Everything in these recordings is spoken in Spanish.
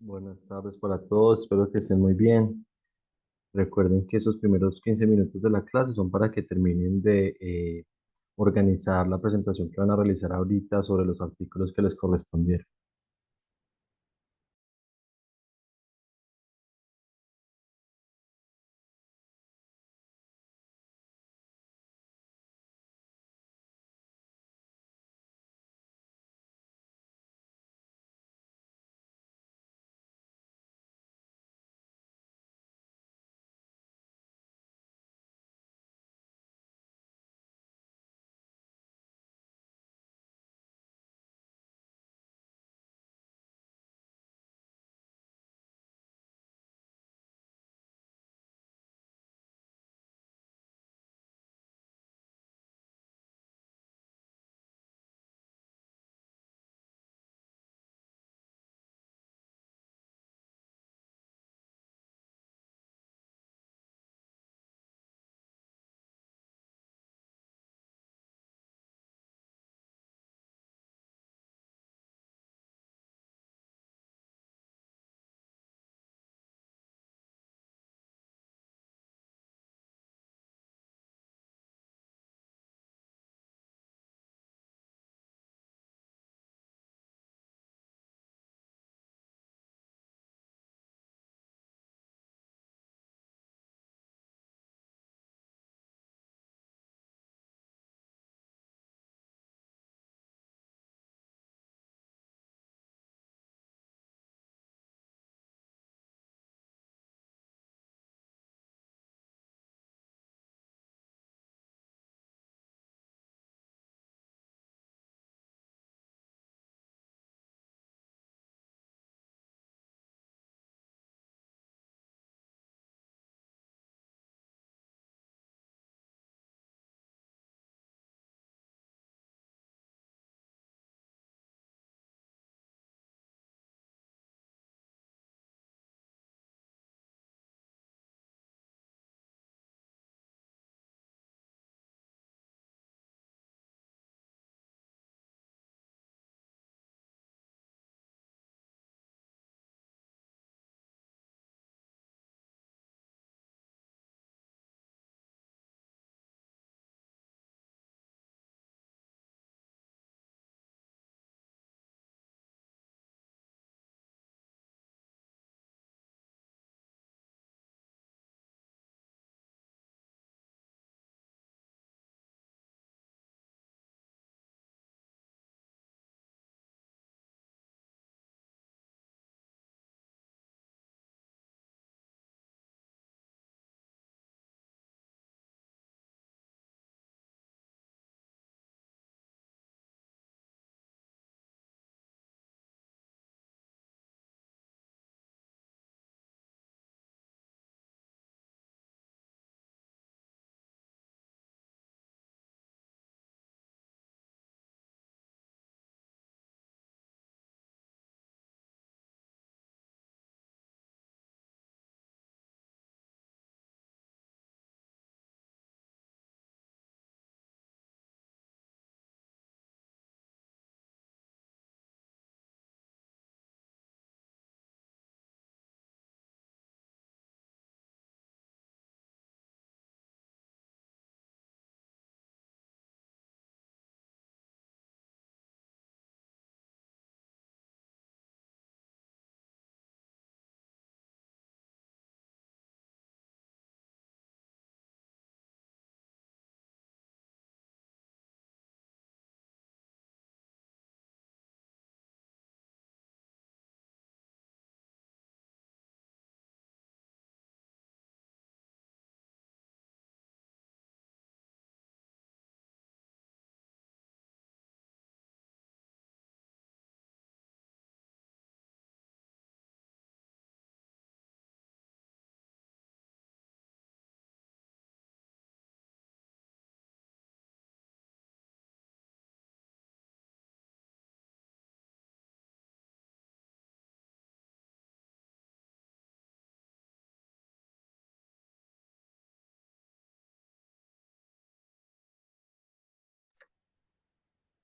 Buenas tardes para todos, espero que estén muy bien. Recuerden que esos primeros 15 minutos de la clase son para que terminen de organizar la presentación que van a realizar ahorita sobre los artículos que les correspondieron.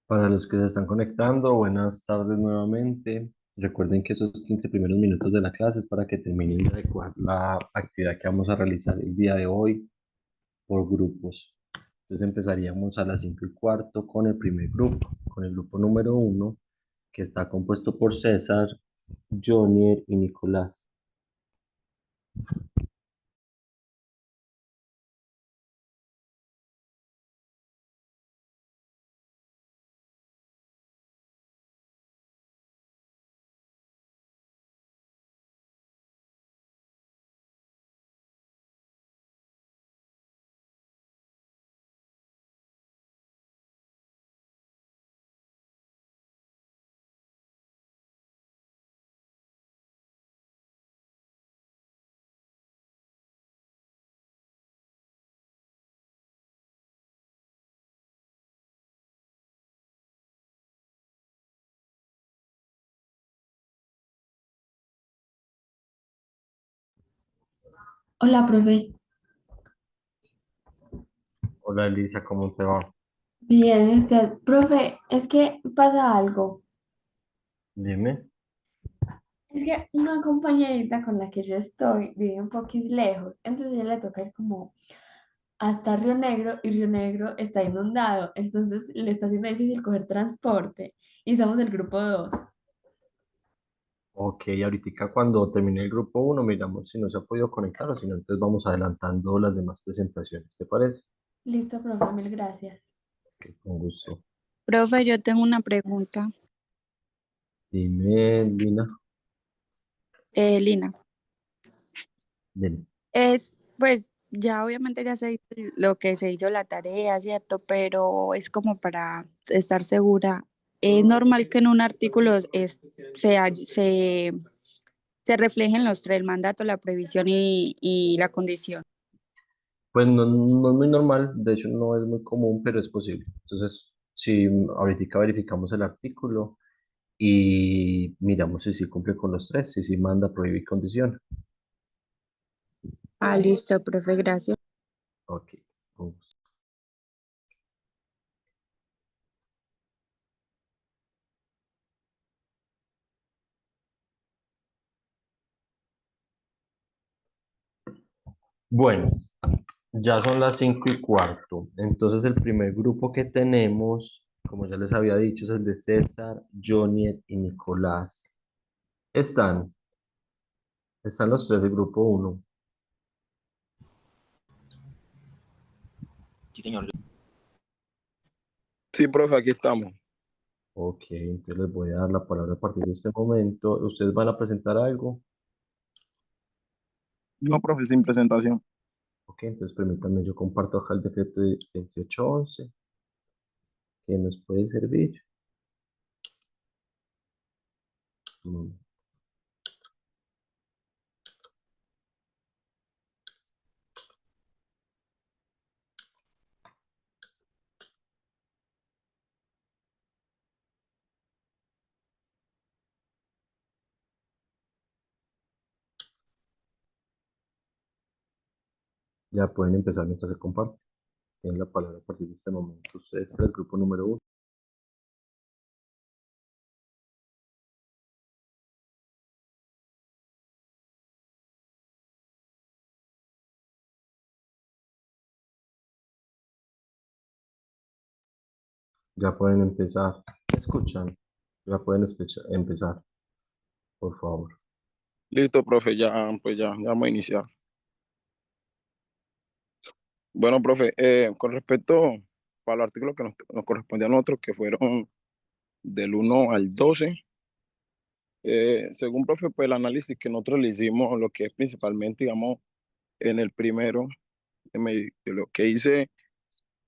Para los que se están conectando, buenas tardes nuevamente. Recuerden que esos 15 primeros minutos de la clase es para que terminen de adecuar la actividad que vamos a realizar el día de hoy por grupos. Entonces empezaríamos a las 5:15 con el primer grupo, con el grupo número uno, que está compuesto por César, Jonier y Nicolás. Hola, profe. Hola Elisa, ¿cómo te va? Bien, profe, es que pasa algo. Dime. Es que una compañerita con la que yo estoy vive un poquito lejos, entonces a ella le toca ir como hasta Río Negro y Río Negro está inundado, entonces le está haciendo difícil coger transporte y somos el grupo 2. Ok, ahorita cuando termine el grupo uno miramos si no se ha podido conectar o si no, entonces vamos adelantando las demás presentaciones, ¿te parece? Listo, profe, mil gracias. Ok, con gusto. Profe, yo tengo una pregunta. Dime, Lina. Lina, Dime. pues ya obviamente ya se hizo lo que se hizo la tarea, ¿cierto? Pero es como para estar segura. Es normal que en un artículo se reflejen los tres, el mandato, la prohibición y la condición. Pues no, no es muy normal, de hecho no es muy común, pero es posible. Entonces, si ahorita verificamos el artículo y miramos si sí cumple con los tres, si sí manda, prohíbe y condiciona. Ah, listo, profe, gracias. Ok, con gusto. Bueno, ya son las 5:15. Entonces el primer grupo que tenemos, como ya les había dicho, es el de César, Joniet y Nicolás. Están, están los tres del grupo uno. Sí, señor. Sí, profe, aquí estamos. Ok, entonces les voy a dar la palabra a partir de este momento. ¿Ustedes van a presentar algo? No, profe, sin presentación. Ok, entonces permítanme, yo comparto acá el decreto de 2811 que nos puede servir. Mm, Ya pueden empezar mientras se comparte. Tienen la palabra a partir de este momento. Ustedes, el grupo número uno. Ya pueden empezar. ¿Me escuchan? Ya pueden empezar, por favor. Listo, profe, ya, pues ya vamos a iniciar. Bueno, profe, con respecto para los artículos que nos corresponde a nosotros, que fueron del 1 al 12, según, profe, pues el análisis que nosotros le hicimos, lo que es principalmente, digamos, en el primero, de lo que dice,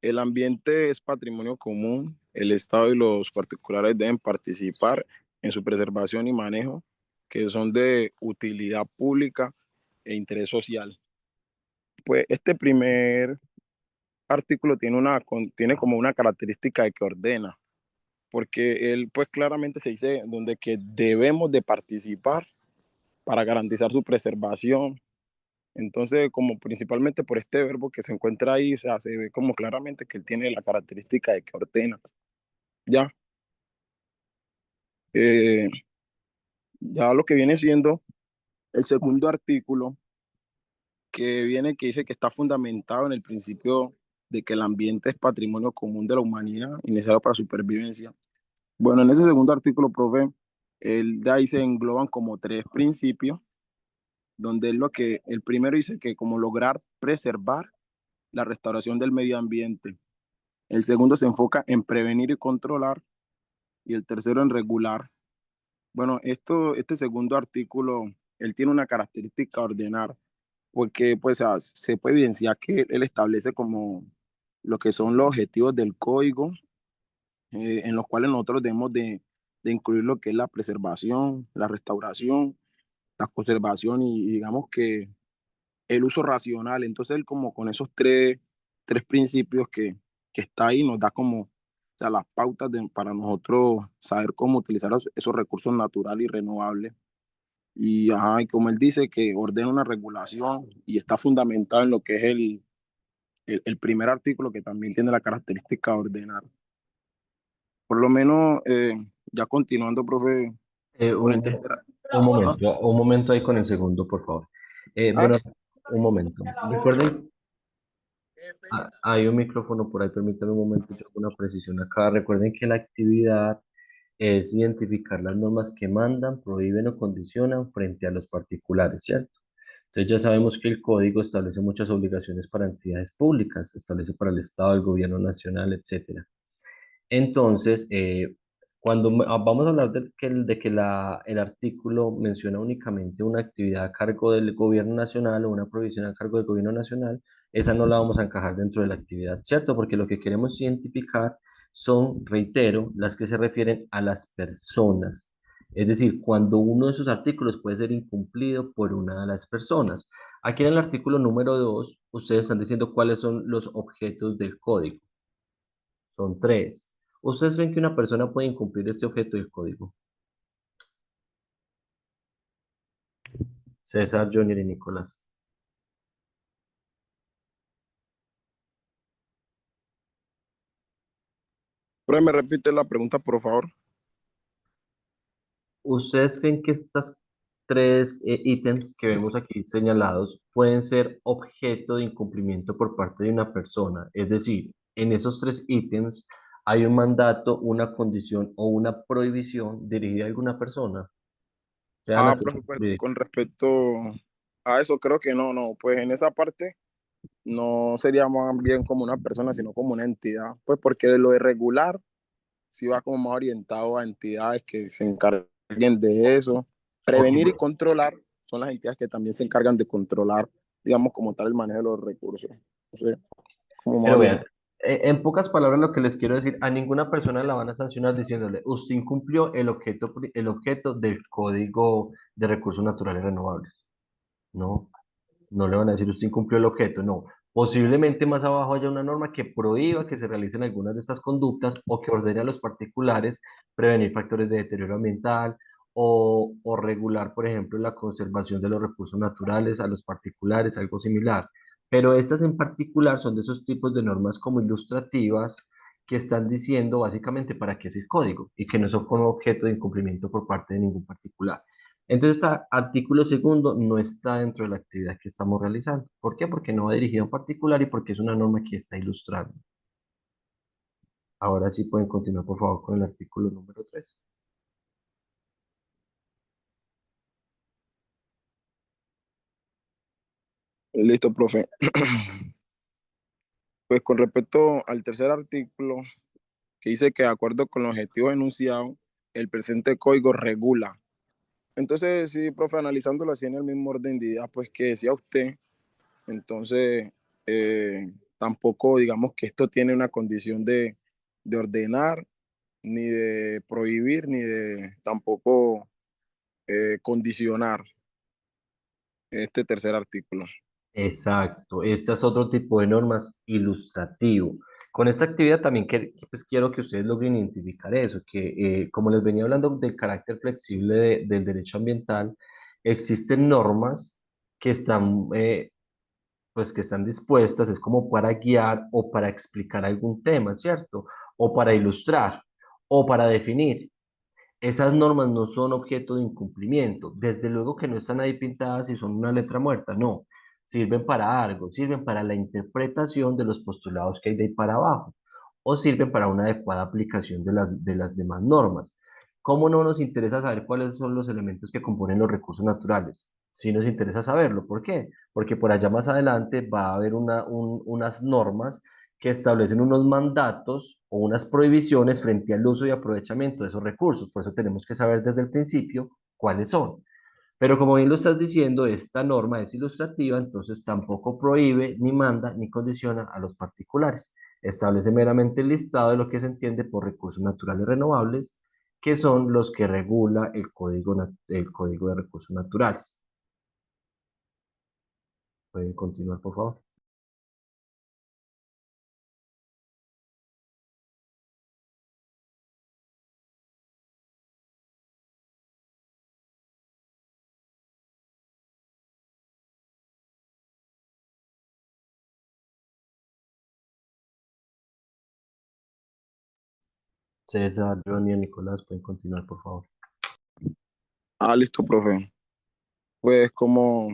el ambiente es patrimonio común, el Estado y los particulares deben participar en su preservación y manejo, que son de utilidad pública e interés social. Pues este primer artículo tiene como una característica de que ordena, porque él pues claramente se dice donde que debemos de participar para garantizar su preservación. Entonces, como principalmente por este verbo que se encuentra ahí, o sea, se ve como claramente que él tiene la característica de que ordena. Ya. Eh, Ya lo que viene siendo el segundo artículo, que dice que está fundamentado en el principio de que el ambiente es patrimonio común de la humanidad y necesario para su supervivencia. Bueno, en ese segundo artículo, profe, de ahí se engloban como tres principios, donde el primero dice que como lograr preservar la restauración del medio ambiente. El segundo se enfoca en prevenir y controlar, y el tercero en regular. Bueno, este segundo artículo, él tiene una característica a ordenar, porque pues se puede evidenciar que él establece como lo que son los objetivos del código, en los cuales nosotros debemos de incluir lo que es la preservación, la restauración, la conservación y digamos que el uso racional. Entonces él como con esos tres principios que está ahí nos da como, o sea, las pautas para nosotros saber cómo utilizar esos recursos naturales y renovables. Y, ajá, y como él dice que ordena una regulación y está fundamentado en lo que es el primer artículo, que también tiene la característica de ordenar. Por lo menos, ya continuando, profe, Eh, con el un, tercer. Ah, un momento ahí con el segundo, por favor. ah, Bueno, un momento. Recuerden, hay un micrófono por ahí, permítanme un momento, yo hago una precisión acá. Recuerden que la actividad es identificar las normas que mandan, prohíben o condicionan frente a los particulares, ¿cierto? Entonces ya sabemos que el código establece muchas obligaciones para entidades públicas, establece para el Estado, el gobierno nacional, etcétera. Entonces, cuando vamos a hablar de que el artículo menciona únicamente una actividad a cargo del gobierno nacional o una provisión a cargo del gobierno nacional, esa no la vamos a encajar dentro de la actividad, ¿cierto? Porque lo que queremos identificar son, reitero, las que se refieren a las personas. Es decir, cuando uno de esos artículos puede ser incumplido por una de las personas. Aquí en el artículo número 2, ustedes están diciendo cuáles son los objetos del código. Son tres. ¿Ustedes creen que una persona puede incumplir este objeto del código? César, Junior y Nicolás. profe, me repite la pregunta, por favor. ¿Ustedes creen que estas tres ítems que vemos aquí señalados pueden ser objeto de incumplimiento por parte de una persona? Es decir, en esos tres ítems hay un mandato, una condición o una prohibición dirigida a alguna persona, sea Ah, natural profe, o pues jurídica. con respecto a eso, creo que no, pues en esa parte no sería más bien como una persona, sino como una entidad, pues porque lo de regular sí va como más orientado a entidades que se encarguen de eso. Ok, Prevenir y controlar son las entidades que también se encargan de controlar, digamos, como tal el manejo de los recursos. O sea, como más pero vean, orientado. en pocas palabras lo que les quiero decir, a ninguna persona la van a sancionar diciéndole, usted incumplió el objeto del Código de Recursos Naturales Renovables. No, no le van a decir, usted incumplió el objeto, no. Posiblemente más abajo haya una norma que prohíba que se realicen algunas de estas conductas o que ordene a los particulares prevenir factores de deterioro ambiental o regular, por ejemplo, la conservación de los recursos naturales a los particulares, algo similar. Pero estas en particular son de esos tipos de normas como ilustrativas que están diciendo básicamente para qué es el código y que no son como objeto de incumplimiento por parte de ningún particular. Entonces, este artículo segundo no está dentro de la actividad que estamos realizando. ¿Por qué? Porque no va dirigido a un particular y porque es una norma que está ilustrando. Ahora sí pueden continuar, por favor, con el artículo número 3. Listo, profe. Pues con respecto al tercer artículo, que dice que de acuerdo con los objetivos enunciados, el presente código regula. Entonces, sí, profe, analizándolo así en el mismo orden de ideas, pues que decía usted, entonces tampoco digamos que esto tiene una condición de ordenar, ni de prohibir, ni de tampoco condicionar este tercer artículo. Exacto, este es otro tipo de normas ilustrativo. Con esta actividad también pues quiero que ustedes logren identificar eso, que como les venía hablando del carácter flexible del derecho ambiental, existen normas que están pues que están dispuestas, es como para guiar o para explicar algún tema, ¿cierto? O para ilustrar o para definir. Esas normas no son objeto de incumplimiento. Desde luego que no están ahí pintadas y son una letra muerta, no. Sirven para algo, sirven para la interpretación de los postulados que hay de ahí para abajo, o sirven para una adecuada aplicación de las demás normas. ¿Cómo no nos interesa saber cuáles son los elementos que componen los recursos naturales? Sí nos interesa saberlo. ¿Por qué? Porque por allá más adelante va a haber unas normas que establecen unos mandatos o unas prohibiciones frente al uso y aprovechamiento de esos recursos. Por eso tenemos que saber desde el principio cuáles son. Pero como bien lo estás diciendo, esta norma es ilustrativa, entonces tampoco prohíbe, ni manda, ni condiciona a los particulares. Establece meramente el listado de lo que se entiende por recursos naturales renovables, que son los que regula el Código de Recursos Naturales. Pueden continuar, por favor. César, Johnny, Nicolás, pueden continuar, por favor. Listo, profe. Pues como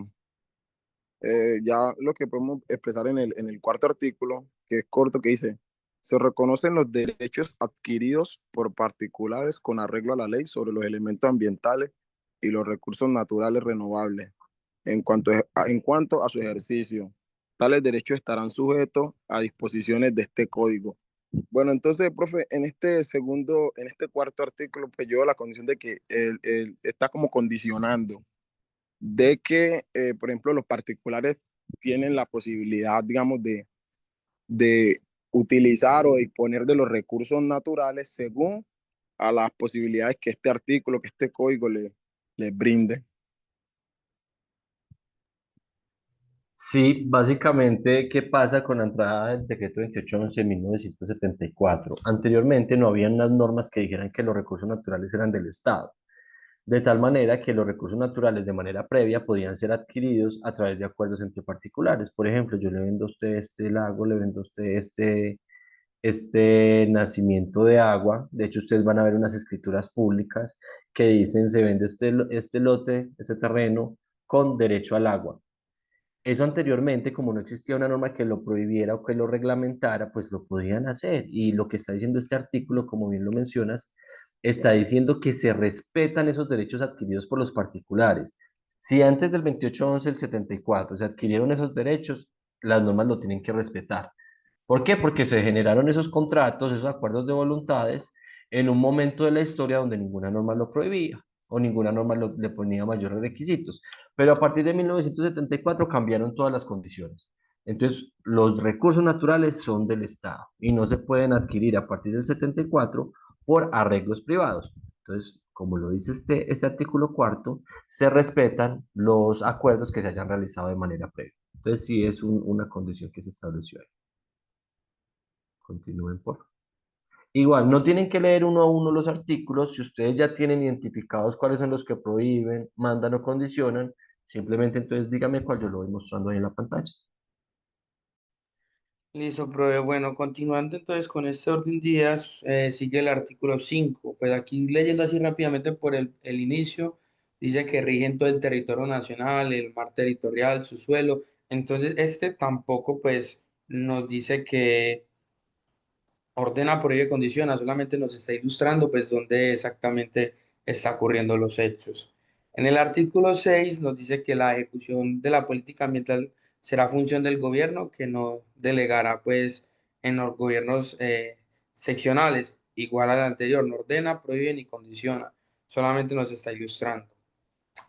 ya lo que podemos expresar en el cuarto artículo, que es corto, que dice, se reconocen los derechos adquiridos por particulares con arreglo a la ley sobre los elementos ambientales y los recursos naturales renovables en cuanto a su ejercicio. Tales derechos estarán sujetos a disposiciones de este código. Bueno, entonces, profe, en este cuarto artículo, pues yo la condición de que él está como condicionando de que, por ejemplo, los particulares tienen la posibilidad, digamos, de utilizar o disponer de los recursos naturales según a las posibilidades que este artículo, que este código les brinde. Sí, básicamente, ¿qué pasa con la entrada del decreto 2811 de 1974? Anteriormente no había unas normas que dijeran que los recursos naturales eran del Estado, de tal manera que los recursos naturales de manera previa podían ser adquiridos a través de acuerdos entre particulares. Por ejemplo, yo le vendo a usted este lago, le vendo a usted este nacimiento de agua. De hecho, ustedes van a ver unas escrituras públicas que dicen se vende este lote, este terreno con derecho al agua. Eso anteriormente, como no existía una norma que lo prohibiera o que lo reglamentara, pues lo podían hacer. Y lo que está diciendo este artículo, como bien lo mencionas, está diciendo que se respetan esos derechos adquiridos por los particulares. Si antes del 2811 del 74 se adquirieron esos derechos, las normas lo tienen que respetar. ¿Por qué? Porque se generaron esos contratos, esos acuerdos de voluntades en un momento de la historia donde ninguna norma lo prohibía o ninguna norma le ponía mayores requisitos. Pero a partir de 1974 cambiaron todas las condiciones. Entonces, los recursos naturales son del Estado y no se pueden adquirir a partir del 74 por arreglos privados. Entonces, como lo dice este artículo cuarto, se respetan los acuerdos que se hayan realizado de manera previa. Entonces, sí es una condición que se estableció ahí. Continúen, por favor. Igual, no tienen que leer uno a uno los artículos. Si ustedes ya tienen identificados cuáles son los que prohíben, mandan o condicionan, simplemente entonces dígame cuál yo lo voy mostrando ahí en la pantalla. Listo, profe. Bueno, continuando entonces con este orden de ideas, sigue el artículo 5. Pues aquí leyendo así rápidamente por el inicio, dice que rigen todo el territorio nacional, el mar territorial, su suelo. Entonces, este tampoco pues nos dice que ordena, prohíbe, condiciona, solamente nos está ilustrando pues dónde exactamente está ocurriendo los hechos. En el artículo 6 nos dice que la ejecución de la política ambiental será función del gobierno, que no delegará pues en los gobiernos seccionales, igual al anterior, no ordena, prohíbe ni condiciona, solamente nos está ilustrando.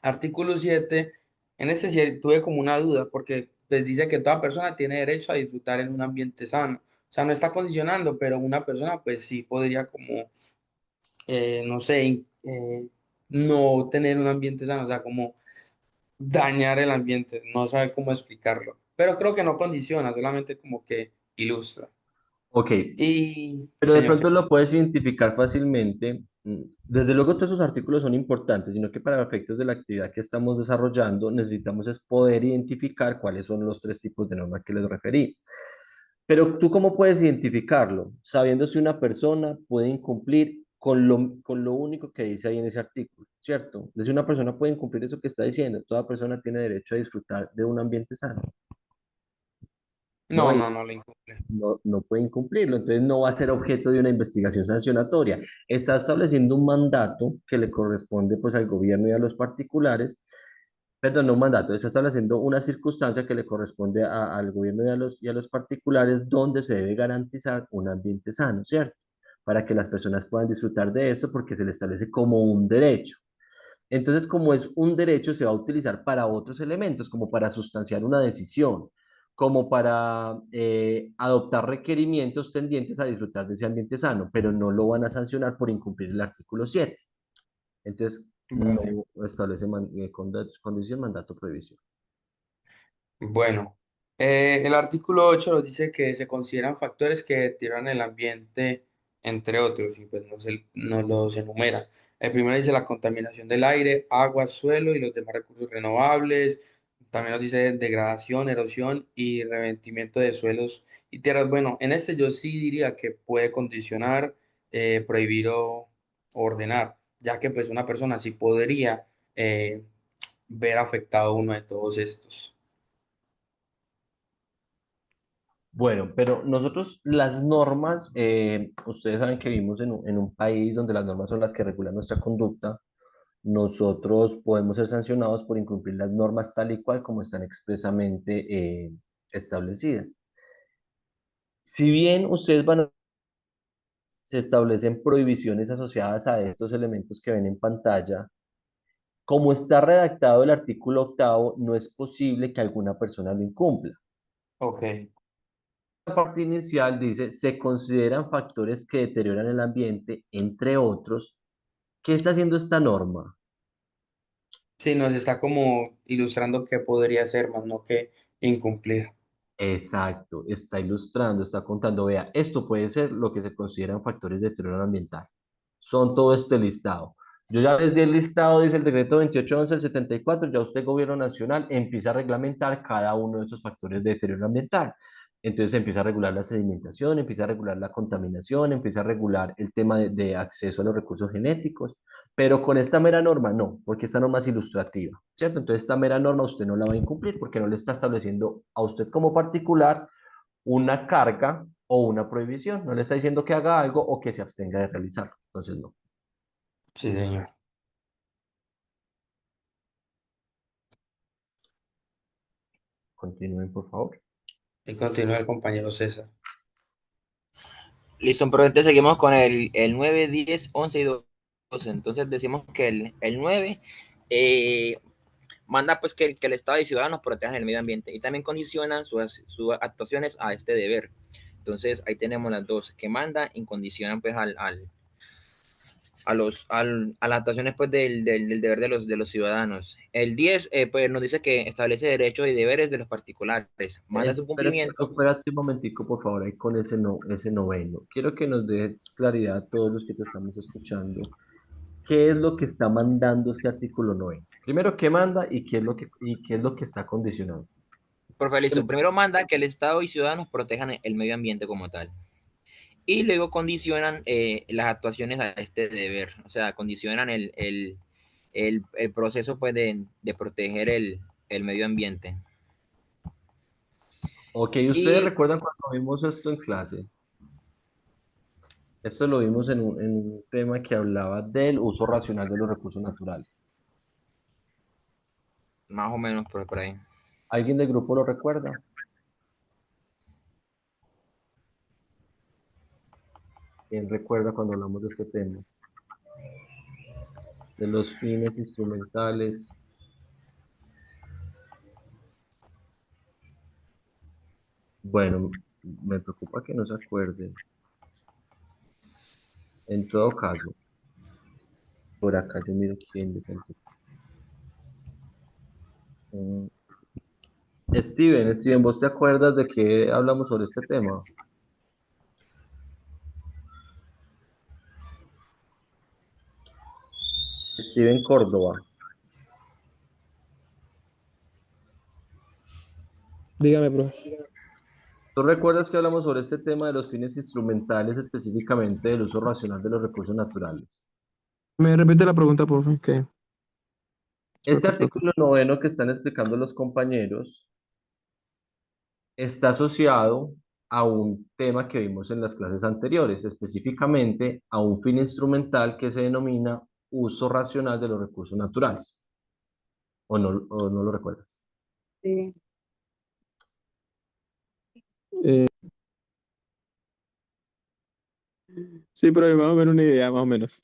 Artículo 7, en este sí tuve como una duda, porque pues dice que toda persona tiene derecho a disfrutar en un ambiente sano. O sea, no está condicionando, pero una persona pues sí podría como, no sé, no tener un ambiente sano, o sea, como dañar el ambiente, no sabe cómo explicarlo. Pero creo que no condiciona, solamente como que ilustra. Ok, Y, pero de señor. pronto lo puedes identificar fácilmente. Desde luego todos esos artículos son importantes, sino que para efectos de la actividad que estamos desarrollando necesitamos es poder identificar cuáles son los tres tipos de normas que les referí. Pero tú cómo puedes identificarlo, sabiendo si una persona puede incumplir con lo único que dice ahí en ese artículo, ¿cierto? Es decir, una persona puede incumplir eso que está diciendo. Toda persona tiene derecho a disfrutar de un ambiente sano. No, No, no, no lo incumple. no puede incumplirlo, entonces no va a ser objeto de una investigación sancionatoria. Está estableciendo un mandato que le corresponde pues al gobierno y a los particulares, perdón, no un mandato, está estableciendo una circunstancia que le corresponde al gobierno y a los particulares donde se debe garantizar un ambiente sano, ¿cierto? Para que las personas puedan disfrutar de eso porque se le establece como un derecho. Entonces, como es un derecho, se va a utilizar para otros elementos, como para sustanciar una decisión, como para adoptar requerimientos tendientes a disfrutar de ese ambiente sano, pero no lo van a sancionar por incumplir el artículo 7. Entonces, Vale. no establece condición, mandato, prohibición. Bueno, el artículo 8 nos dice que se consideran factores que deterioran el ambiente, entre otros, y pues nos los enumera. El primero dice la contaminación del aire, agua, suelo y los demás recursos renovables. También nos dice degradación, erosión y revestimiento de suelos y tierras. Bueno, en este yo sí diría que puede condicionar, prohibir o ordenar, ya que pues una persona sí podría ver afectado uno de todos estos. Bueno, pero nosotros las normas, ustedes saben que vivimos en un país donde las normas son las que regulan nuestra conducta. Nosotros podemos ser sancionados por incumplir las normas tal y cual como están expresamente establecidas. Si bien ustedes se establecen prohibiciones asociadas a estos elementos que ven en pantalla, como está redactado el artículo octavo, no es posible que alguna persona lo incumpla. Ok. La parte inicial dice, se consideran factores que deterioran el ambiente, entre otros. ¿Qué está haciendo esta norma? Sí, nos está como ilustrando qué podría ser, más no que incumplir. Exacto, está ilustrando, está contando, vea, esto puede ser lo que se consideran factores de deterioro ambiental. Son todo este listado. Yo ya les di el listado, dice el decreto 2811 del 74, ya usted, gobierno nacional, empieza a reglamentar cada uno de esos factores de deterioro ambiental. Entonces empieza a regular la sedimentación, empieza a regular la contaminación, empieza a regular el tema de acceso a los recursos genéticos, pero con esta mera norma no, porque esta norma es ilustrativa, ¿cierto? Entonces esta mera norma usted no la va a incumplir porque no le está estableciendo a usted como particular una carga o una prohibición, no le está diciendo que haga algo o que se abstenga de realizarlo. Entonces no. Sí, señor. Continúen, por favor. Y continúa el compañero César. Listo, pero entonces seguimos con el 9, 10, 11 y 12. Entonces decimos que el 9 manda pues que el Estado y ciudadanos protejan el medio ambiente y también condicionan sus actuaciones a este deber. Entonces ahí tenemos las dos, que mandan y condicionan pues a las actuaciones pues del deber de los ciudadanos. El 10 pues nos dice que establece derechos y deberes de los particulares, manda su cumplimiento. Espérate un momentico, por favor, ahí con ese, no, ese noveno. Quiero que nos des claridad a todos los que te estamos escuchando. ¿Qué es lo que está mandando este artículo 9? Primero, ¿qué manda y qué es lo que está condicionado? Por listo, primero manda que el Estado y ciudadanos protejan el medio ambiente como tal. Y luego condicionan las actuaciones a este deber, o sea, condicionan el proceso pues, de proteger el medio ambiente. Ok, ¿ustedes Y recuerdan cuando vimos esto en clase? Esto lo vimos en un tema que hablaba del uso racional de los recursos naturales. más o menos por ahí. ¿Alguien del grupo lo recuerda? ¿Quién recuerda cuando hablamos de este tema? De los fines instrumentales. Bueno, me preocupa que no se acuerden. En todo caso, por acá yo miro quién de pronto. Mm, Steven, ¿vos te acuerdas de que hablamos sobre este tema? Steven Córdoba. Dígame, profe. ¿Tú recuerdas que hablamos sobre este tema de los fines instrumentales, específicamente del uso racional de los recursos naturales? Me repite la pregunta, por favor, que se me Este cortó acá. artículo noveno que están explicando los compañeros está asociado a un tema que vimos en las clases anteriores, específicamente a un fin instrumental que se denomina uso racional de los recursos naturales. O no lo recuerdas? Sí. Eh, sí, pero vamos a ver una idea, más o menos.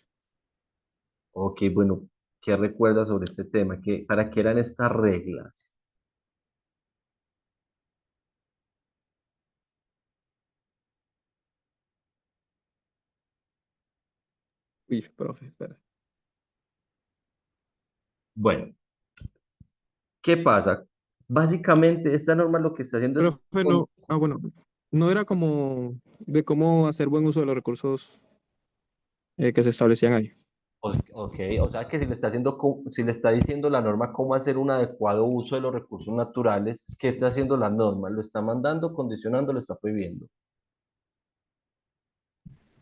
Ok, bueno, ¿qué recuerdas sobre este tema? ¿Para qué eran estas reglas? Uy, profe, espera. Bueno, ¿qué pasa? Básicamente, esta norma lo que está haciendo es... Profe, no, bueno, no era como de cómo hacer buen uso de los recursos que se establecían ahí. Ok, o sea que si le está haciendo, si le está diciendo la norma cómo hacer un adecuado uso de los recursos naturales, ¿qué está haciendo la norma? ¿Lo está mandando, condicionando, lo está prohibiendo?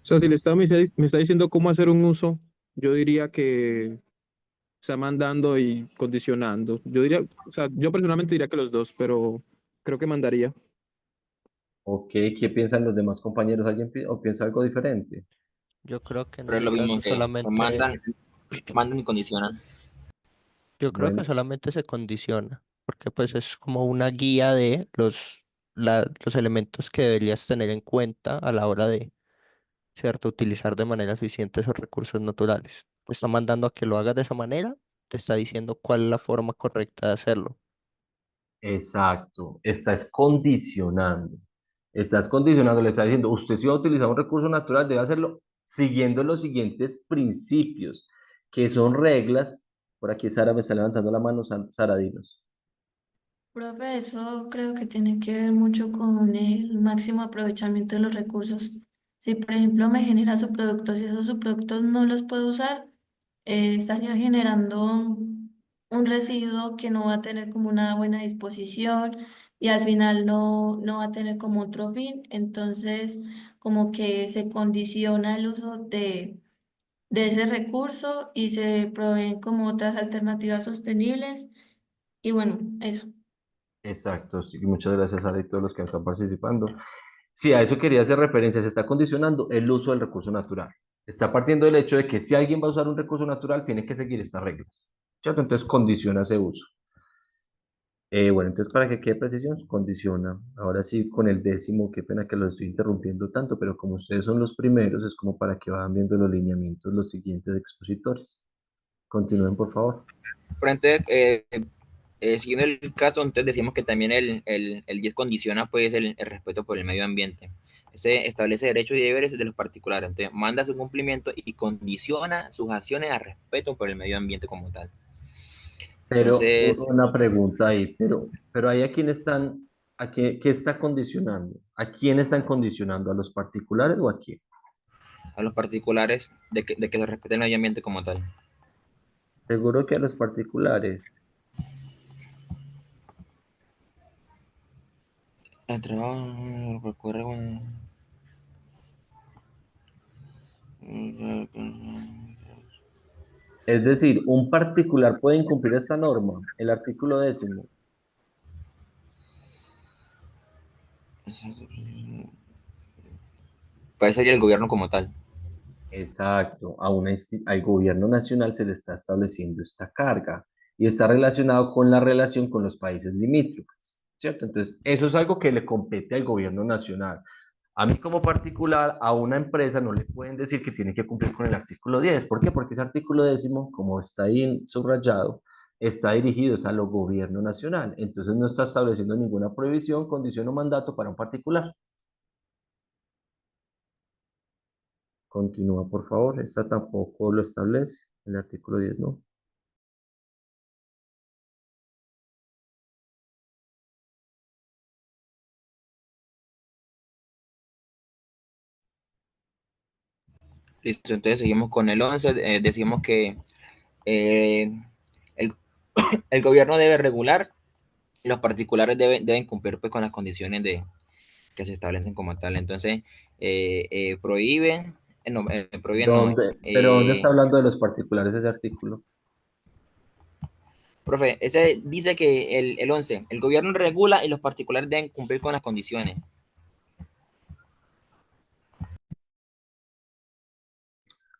O sea, si me está diciendo cómo hacer un uso, yo diría que está mandando y condicionando. Yo diría, o sea, yo personalmente diría que los dos, pero creo que mandaría. Ok, ¿qué piensan los demás compañeros? ¿Alguien o piensa algo diferente? Yo creo que en Pero es ese lo mismo caso que solamente, mandan y condicionan. yo creo que Bueno, solamente se condiciona, porque pues es como una guía de los elementos que deberías tener en cuenta a la hora de, ¿cierto?, utilizar de manera eficiente esos recursos naturales. Te está mandando a que lo hagas de esa manera, te está diciendo cuál es la forma correcta de hacerlo. exacto, estás condicionando. Estás condicionando, le estás diciendo, usted si va a utilizar un recurso natural, debe hacerlo siguiendo los siguientes principios, que son reglas. Por aquí Sara me está levantando la mano, Sara, dinos. Profe, eso creo que tiene que ver mucho con el máximo aprovechamiento de los recursos. Si, por ejemplo, me genera subproductos y esos subproductos no los puedo usar, estaría generando un residuo que no va a tener como una buena disposición y al final no va a tener como otro fin. Entonces, como que se condiciona el uso de ese recurso y se proveen como otras alternativas sostenibles. Y bueno, eso. Exacto, sí, muchas gracias Sara y todos los que están participando. Sí, a eso quería hacer referencia, se está condicionando el uso del recurso natural. Está partiendo del hecho de que si alguien va a usar un recurso natural, tiene que seguir estas reglas, ¿cierto? Entonces condiciona ese uso. Bueno, entonces para que quede precisión, condiciona. Ahora sí, con el décimo, qué pena que lo estoy interrumpiendo tanto, pero como ustedes son los primeros, es como para que vayan viendo los lineamientos los siguientes expositores. Continúen, por favor. Pero entonces, siguiendo el caso, entonces decimos que también el 10 condiciona pues el respeto por el medio ambiente. Se establece derechos y deberes de los particulares. Entonces, manda su cumplimiento y condiciona sus acciones a respeto por el medio ambiente como tal. Pero Entonces, una pregunta ahí, pero ahí a quién están, qué está condicionando? ¿A quién están condicionando? ¿A los particulares o a quién? a los particulares de que se respete el medio ambiente como tal. Seguro que a los particulares. El trabajo recuerda Es decir, un particular puede incumplir esta norma, el artículo décimo. parece el gobierno como tal. Exacto, al gobierno nacional se le está estableciendo esta carga y está relacionado con la relación con los países limítrofes, ¿cierto? Entonces, eso es algo que le compete al gobierno nacional. A mí como particular, a una empresa no le pueden decir que tiene que cumplir con el artículo 10. ¿Por qué? Porque ese artículo décimo, como está ahí subrayado, está dirigido es a lo gobierno nacional. Entonces, no está estableciendo ninguna prohibición, condición o mandato para un particular. Continúa, por favor. Esta tampoco lo establece. El artículo 10 no. Listo, entonces seguimos con el 11. Decimos que eh, el, el gobierno debe regular, los particulares deben cumplir pues, con las condiciones que se establecen como tal. Entonces, prohíben, no, prohíben no, Pero ¿dónde está hablando de los particulares ese artículo? profe, ese dice que el 11, el gobierno regula y los particulares deben cumplir con las condiciones.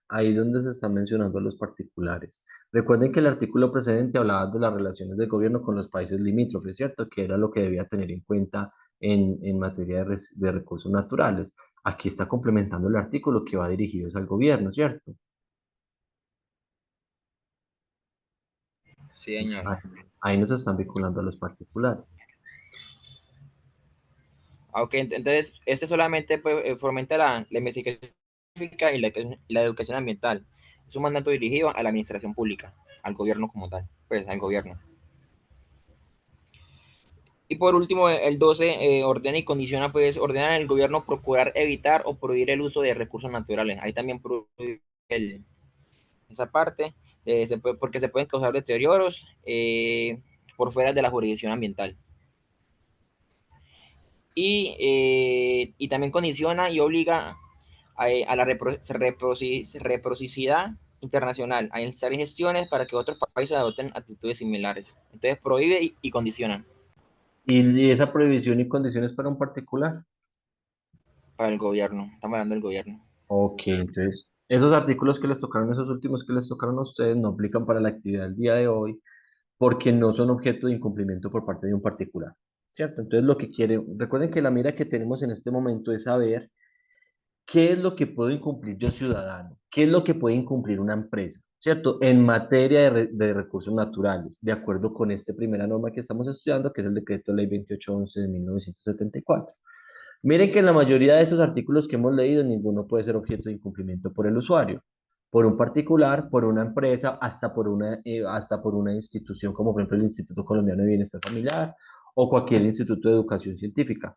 Ahí donde se están mencionando los particulares. Recuerden que el artículo precedente hablaba de las relaciones del gobierno con los países limítrofes, ¿cierto? Que era lo que debía tener en cuenta en materia de recursos naturales. Aquí está complementando el artículo que va dirigido es al gobierno, ¿cierto? Sí, señor. Ahí nos están vinculando a los particulares. Ok, entonces, este solamente pues, fomenta la investigación científica y la educación ambiental. Es un mandato dirigido a la administración pública, al gobierno como tal, pues al gobierno. Y por último, el 12 ordena y condiciona, pues ordena al gobierno procurar evitar o prohibir el uso de recursos naturales. Ahí también prohíbe esa parte, porque se pueden causar deterioros por fuera de la jurisdicción ambiental. Y también condiciona y obliga a la reciprocidad internacional, a iniciar gestiones para que otros países adopten actitudes similares. Entonces prohíbe y condiciona ¿Y esa prohibición y condiciones para un particular? para el gobierno. Estamos hablando del gobierno. Ok, entonces, esos artículos que les tocaron, esos últimos que les tocaron a ustedes, no aplican para la actividad del día de hoy porque no son objeto de incumplimiento por parte de un particular, ¿cierto? Entonces, lo que quieren, recuerden que la mira que tenemos en este momento es saber qué es lo que puedo incumplir yo ciudadano, qué es lo que puede incumplir una empresa, ¿cierto? En materia de recursos naturales, de acuerdo con esta primera norma que estamos estudiando, que es el Decreto Ley 2811 de 1974. Miren que en la mayoría de esos artículos que hemos leído, ninguno puede ser objeto de incumplimiento por el usuario, por un particular, por una empresa, hasta por una institución, como por ejemplo el Instituto Colombiano de Bienestar Familiar o cualquier instituto de educación científica,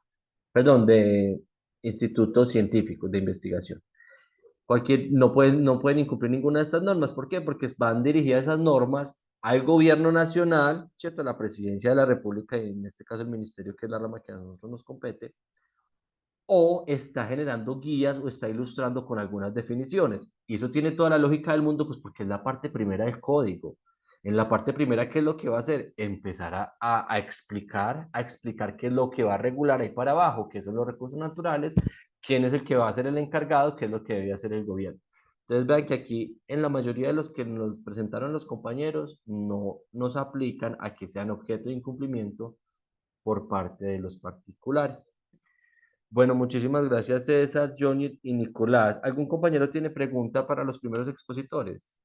perdón, de institutos científicos de investigación. No pueden incumplir ninguna de estas normas. ¿Por qué? Porque van dirigidas esas normas al gobierno nacional, ¿cierto? La presidencia de la República y en este caso el ministerio, que es la rama que a nosotros nos compete, o está generando guías o está ilustrando con algunas definiciones. Y eso tiene toda la lógica del mundo, pues porque es la parte primera del código. En la parte primera, ¿qué es lo que va a hacer? Empezar a explicar qué es lo que va a regular ahí para abajo, qué son los recursos naturales, quién es el que va a ser el encargado, qué es lo que debe hacer el gobierno. Entonces vean que aquí en la mayoría de los que nos presentaron los compañeros no nos aplican a que sean objeto de incumplimiento por parte de los particulares. Bueno, muchísimas gracias César, Johnny y Nicolás. ¿Algún compañero tiene pregunta para los primeros expositores?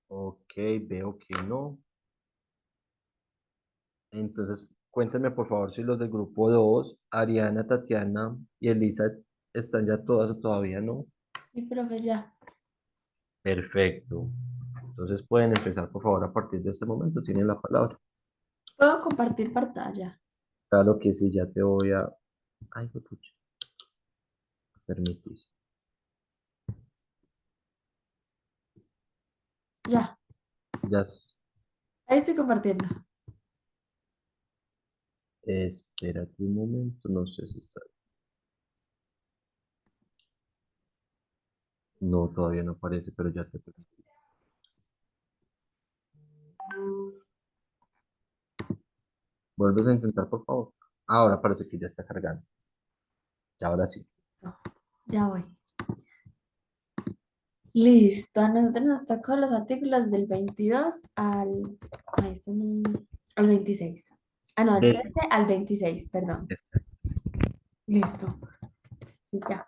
Ok, veo que no. Entonces, cuéntenme por favor si los del grupo 2, Ariana, Tatiana y Elisa, están ya todas o todavía no. Sí, profe, ya. Perfecto. Entonces pueden empezar por favor a partir de este momento. Tienen la palabra. ¿Puedo compartir pantalla? Claro que sí, ya te voy a... Ay, pucha. Permitir. Ya. Ya, Ahí estoy compartiendo. espérate un momento, no sé si está... No, todavía no aparece, pero ya te permití. Vuelves a intentar, por favor. Ahora parece que ya está cargando. Ya, ahora sí. Ya voy. Listo. A nosotros nos tocó los artículos del 22 al... Ay, al 26. Ah, no, del De- 13 al 26, perdón. Listo. Sí, ya.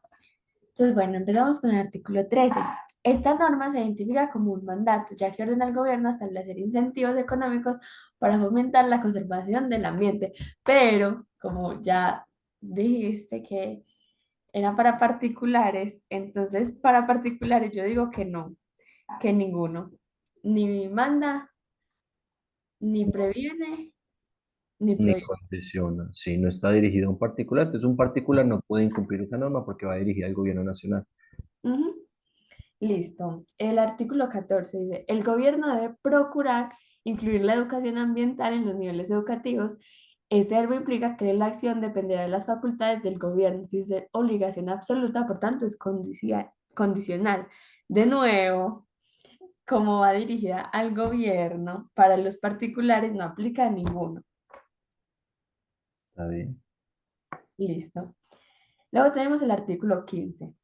Entonces, bueno, empezamos con el artículo 13. Esta norma se identifica como un mandato, ya que ordena al gobierno a establecer incentivos económicos para fomentar la conservación del ambiente. Pero, como ya dijiste que era para particulares, entonces para particulares yo digo que no, que ninguno. Ni manda, ni previene, ni Ni prohíbe. condiciona. Si no está dirigido a un particular, entonces un particular no puede incumplir esa norma porque va dirigida al gobierno nacional. Ujú. Listo. El artículo 14 dice, el gobierno debe procurar incluir la educación ambiental en los niveles educativos, este verbo implica que la acción dependerá de las facultades del gobierno, sin ser obligación absoluta, por tanto es condicional. De nuevo, como va dirigida al gobierno, para los particulares no aplica a ninguno. Está bien. Listo. Luego tenemos el artículo 15.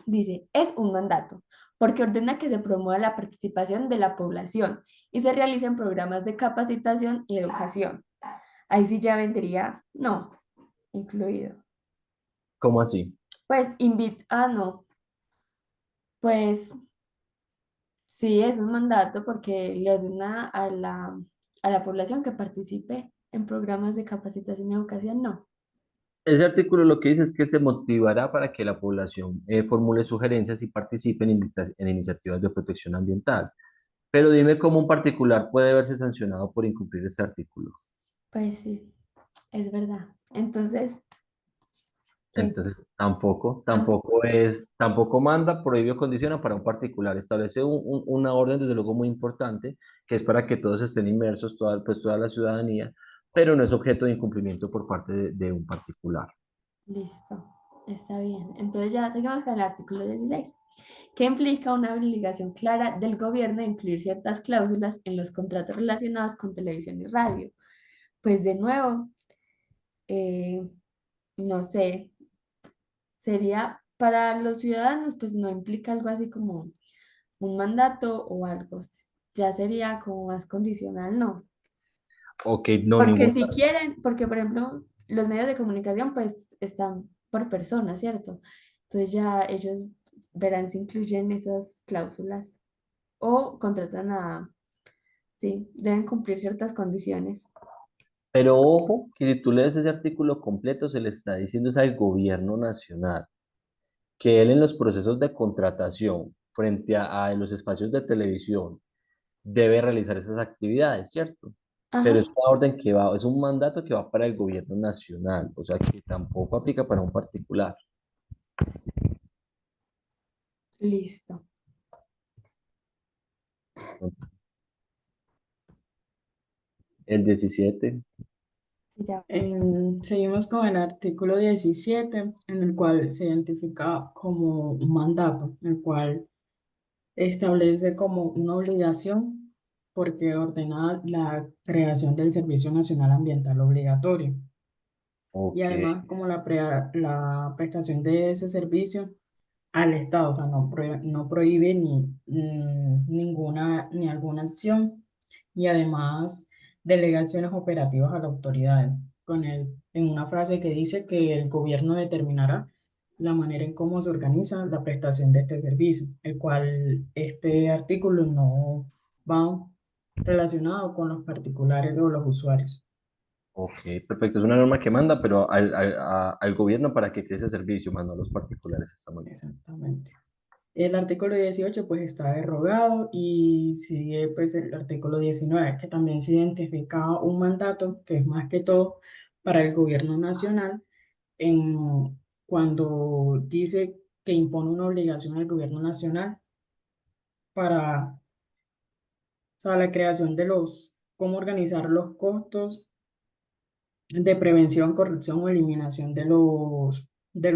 Dice, es un mandato, porque ordena que se promueva la participación de la población y se realicen programas de capacitación y educación. Ahí sí ya vendría, no, incluido. ¿Cómo así? Pues no, pues sí, es un mandato porque le ordena a la población que participe en programas de capacitación y educación, no. Ese artículo lo que dice es que se motivará para que la población formule sugerencias y participe en iniciativas de protección ambiental. Pero dime cómo un particular puede verse sancionado por incumplir este artículo. Pues sí, es verdad. Entonces, ¿qué? Entonces, tampoco, Tampoco. tampoco manda, prohíbe o condiciona para un particular. Establece una orden, desde luego, muy importante, que es para que todos estén inmersos, toda la ciudadanía, pero no es objeto de incumplimiento por parte de un particular. Listo, está bien. Entonces ya seguimos con el artículo 16, que implica una obligación clara del gobierno de incluir ciertas cláusulas en los contratos relacionados con televisión y radio. Pues de nuevo, eh, no sé, sería para los ciudadanos, pues no implica algo así como un mandato o algo. Ya sería como más condicional, ¿no? Ok, no, Porque ninguna. si quieren, porque por ejemplo, los medios de comunicación pues están por persona, ¿cierto? Entonces ya ellos verán si incluyen esas cláusulas o contratan sí, deben cumplir ciertas condiciones. Pero ojo, que si tú lees ese artículo completo, se le está diciendo es al gobierno nacional, que él en los procesos de contratación frente a los espacios de televisión debe realizar esas actividades, ¿cierto? Pero Ajá, es una orden que va, es un mandato que va para el gobierno nacional, o sea que tampoco aplica para un particular. listo. El 17. Ya. Seguimos con el artículo 17, en el cual se identifica como un mandato, el cual establece como una obligación porque ordena la creación del Servicio Nacional Ambiental obligatorio y Ok, además como la prestación de ese servicio al Estado, o sea, no prohíbe ninguna ni alguna acción y además delegaciones operativas a las autoridades, en una frase que dice que el gobierno determinará la manera en cómo se organiza la prestación de este servicio, el cual este artículo no va relacionado con los particulares o los usuarios. ok, perfecto. Es una norma que manda, pero al gobierno para que cree ese servicio, más no a los particulares. Está muy bien. Exactamente. El artículo 18 pues está derogado y sigue pues el artículo 19 que también se identifica un mandato que es más que todo para el gobierno nacional en cuando dice que impone una obligación al gobierno nacional para, o sea, la creación de cómo organizar los costos de prevención, corrección o eliminación de los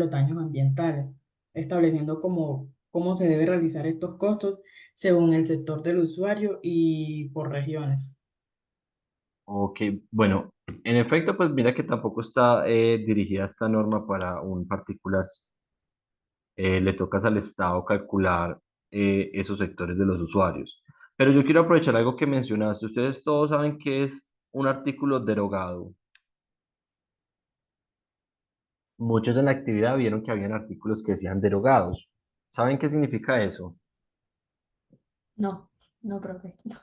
daños ambientales, estableciendo cómo se debe realizar estos costos según el sector del usuario y por regiones. Ok, bueno, en efecto, pues mira que tampoco está dirigida esta norma para un particular. Le tocas al Estado calcular esos sectores de los usuarios. Pero yo quiero aprovechar algo que mencionaste. Ustedes todos saben que es un artículo derogado. Muchos en la actividad vieron que habían artículos que decían derogados. ¿Saben qué significa eso? No, no, profe, no,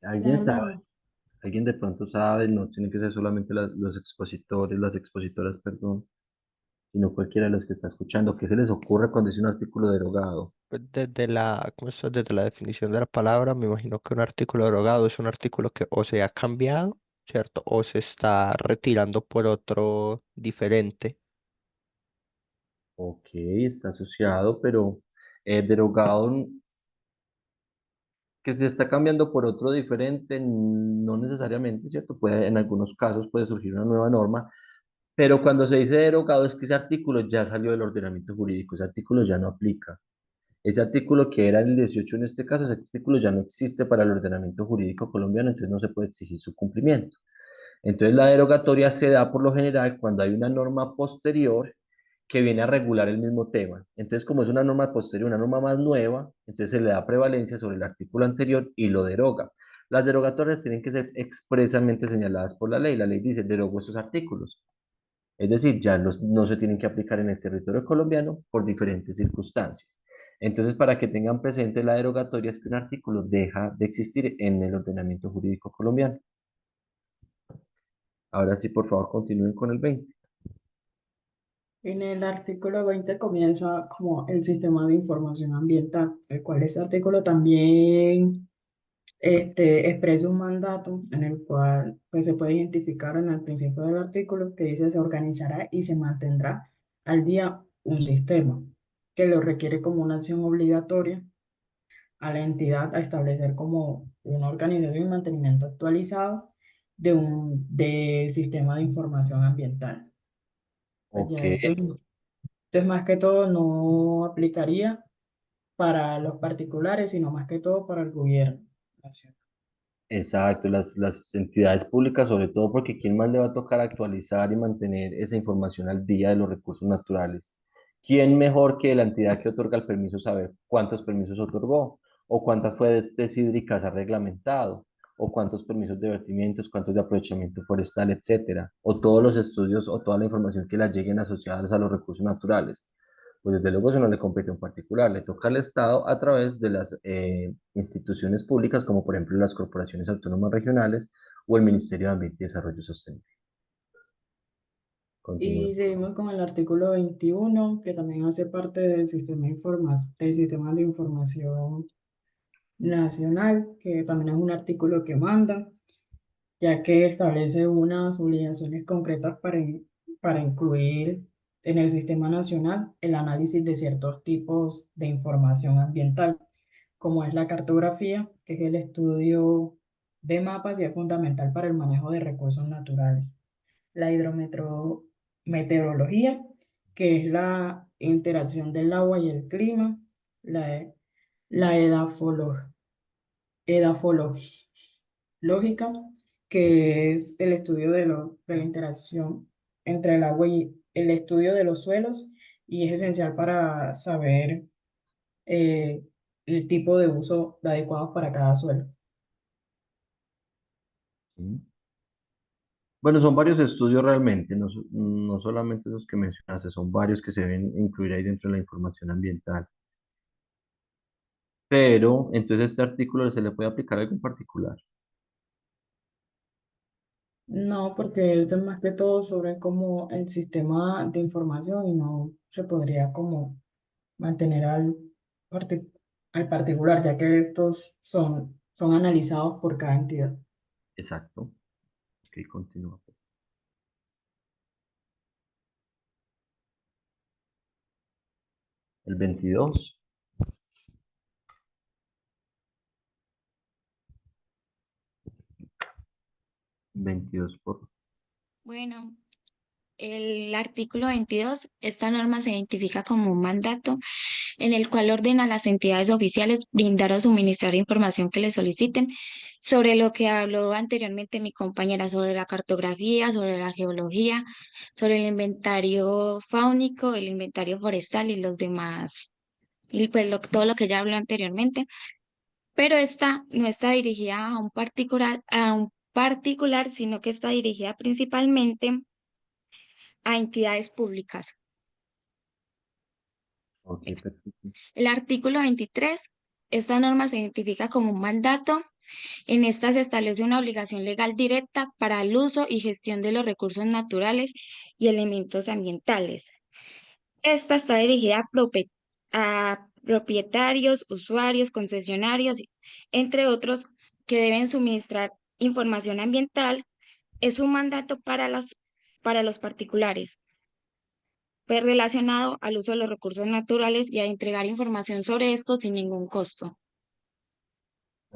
la ¿Alguien verdad sabe? no. ¿Alguien de pronto sabe? No tiene que ser solamente los expositores, las expositoras, perdón, sino cualquiera de los que está escuchando. ¿Qué se les ocurre cuando dice un artículo derogado? Pues desde la definición de la palabra, me imagino que un artículo derogado es un artículo que o se ha cambiado, ¿cierto? O se está retirando por otro diferente. Ok, está asociado, pero derogado Que se está cambiando por otro diferente, no necesariamente, ¿cierto? Puede, en algunos casos puede surgir una nueva norma, pero cuando se dice derogado es que ese artículo ya salió del ordenamiento jurídico, ese artículo ya no aplica. Ese artículo que era el 18 en este caso, ese artículo ya no existe para el ordenamiento jurídico colombiano, entonces no se puede exigir su cumplimiento. Entonces la derogatoria se da por lo general cuando hay una norma posterior que viene a regular el mismo tema. Entonces, como es una norma posterior, una norma más nueva, entonces se le da prevalencia sobre el artículo anterior y lo deroga. Las derogatorias tienen que ser expresamente señaladas por la ley. La ley dice, derogo estos artículos. Es decir, ya no se tienen que aplicar en el territorio colombiano por diferentes circunstancias. Entonces, para que tengan presente la derogatoria es que un artículo deja de existir en el ordenamiento jurídico colombiano. Ahora sí, por favor, continúen con el 20. En el artículo 20 comienza como el sistema de información ambiental, el cual ese artículo también expresa un mandato en el cual pues, se puede identificar en el principio del artículo que dice se organizará y se mantendrá al día un sistema que lo requiere como una acción obligatoria a la entidad a establecer como una organización y mantenimiento actualizado de sistema de información ambiental. Pues Ok, ya esto es más que todo no aplicaría para los particulares, sino más que todo para el gobierno nacional. exacto, las entidades públicas, sobre todo porque ¿quién más le va a tocar actualizar y mantener esa información al día de los recursos naturales? ¿Quién mejor que la entidad que otorga el permiso saber cuántos permisos otorgó o cuántas fuentes hídricas ha reglamentado o cuántos permisos de vertimientos, cuántos de aprovechamiento forestal, etcétera? O todos los estudios o toda la información que la lleguen asociadas a los recursos naturales. Pues desde luego eso no le compete a un particular, le toca al Estado a través de las instituciones públicas, como por ejemplo las corporaciones autónomas regionales o el Ministerio de Ambiente y Desarrollo Sostenible. Continúa. Y seguimos con el artículo 21 que también hace parte del sistema de información nacional, que también es un artículo que manda, ya que establece unas obligaciones concretas para incluir en el sistema nacional el análisis de ciertos tipos de información ambiental, como es la cartografía, que es el estudio de mapas y es fundamental para el manejo de recursos naturales. La hidrometeorología, que es la interacción del agua y el clima, la, la edafológica, que es el estudio de la interacción entre el agua y el estudio de los suelos y es esencial para saber eh, el tipo de uso adecuado para cada suelo. ¿Sí? Bueno, son varios estudios realmente, no solamente esos que mencionaste, son varios que se deben incluir ahí dentro de la información ambiental. Pero entonces este artículo se le puede aplicar a algún particular. No, porque esto es más que todo sobre cómo el sistema de información y no se podría como mantener parti- al particular, ya que estos son analizados por cada entidad. Exacto. Ok, continúa. El 22. 22 por... Bueno, el artículo 22, esta norma se identifica como un mandato en el cual ordena a las entidades oficiales brindar o suministrar información que le soliciten sobre lo que habló anteriormente mi compañera, sobre la cartografía, sobre la geología, sobre el inventario fáunico, el inventario forestal y los demás, y pues todo lo que ya habló anteriormente. Pero esta no está dirigida a un particular, sino que está dirigida principalmente a entidades públicas. Ok, perfecto. El artículo 23, esta norma se identifica como un mandato. En esta se establece una obligación legal directa para el uso y gestión de los recursos naturales y elementos ambientales. Esta está dirigida a propietarios, usuarios, concesionarios, entre otros, que deben suministrar información ambiental. Es un mandato para los particulares, pues relacionado al uso de los recursos naturales y a entregar información sobre esto sin ningún costo.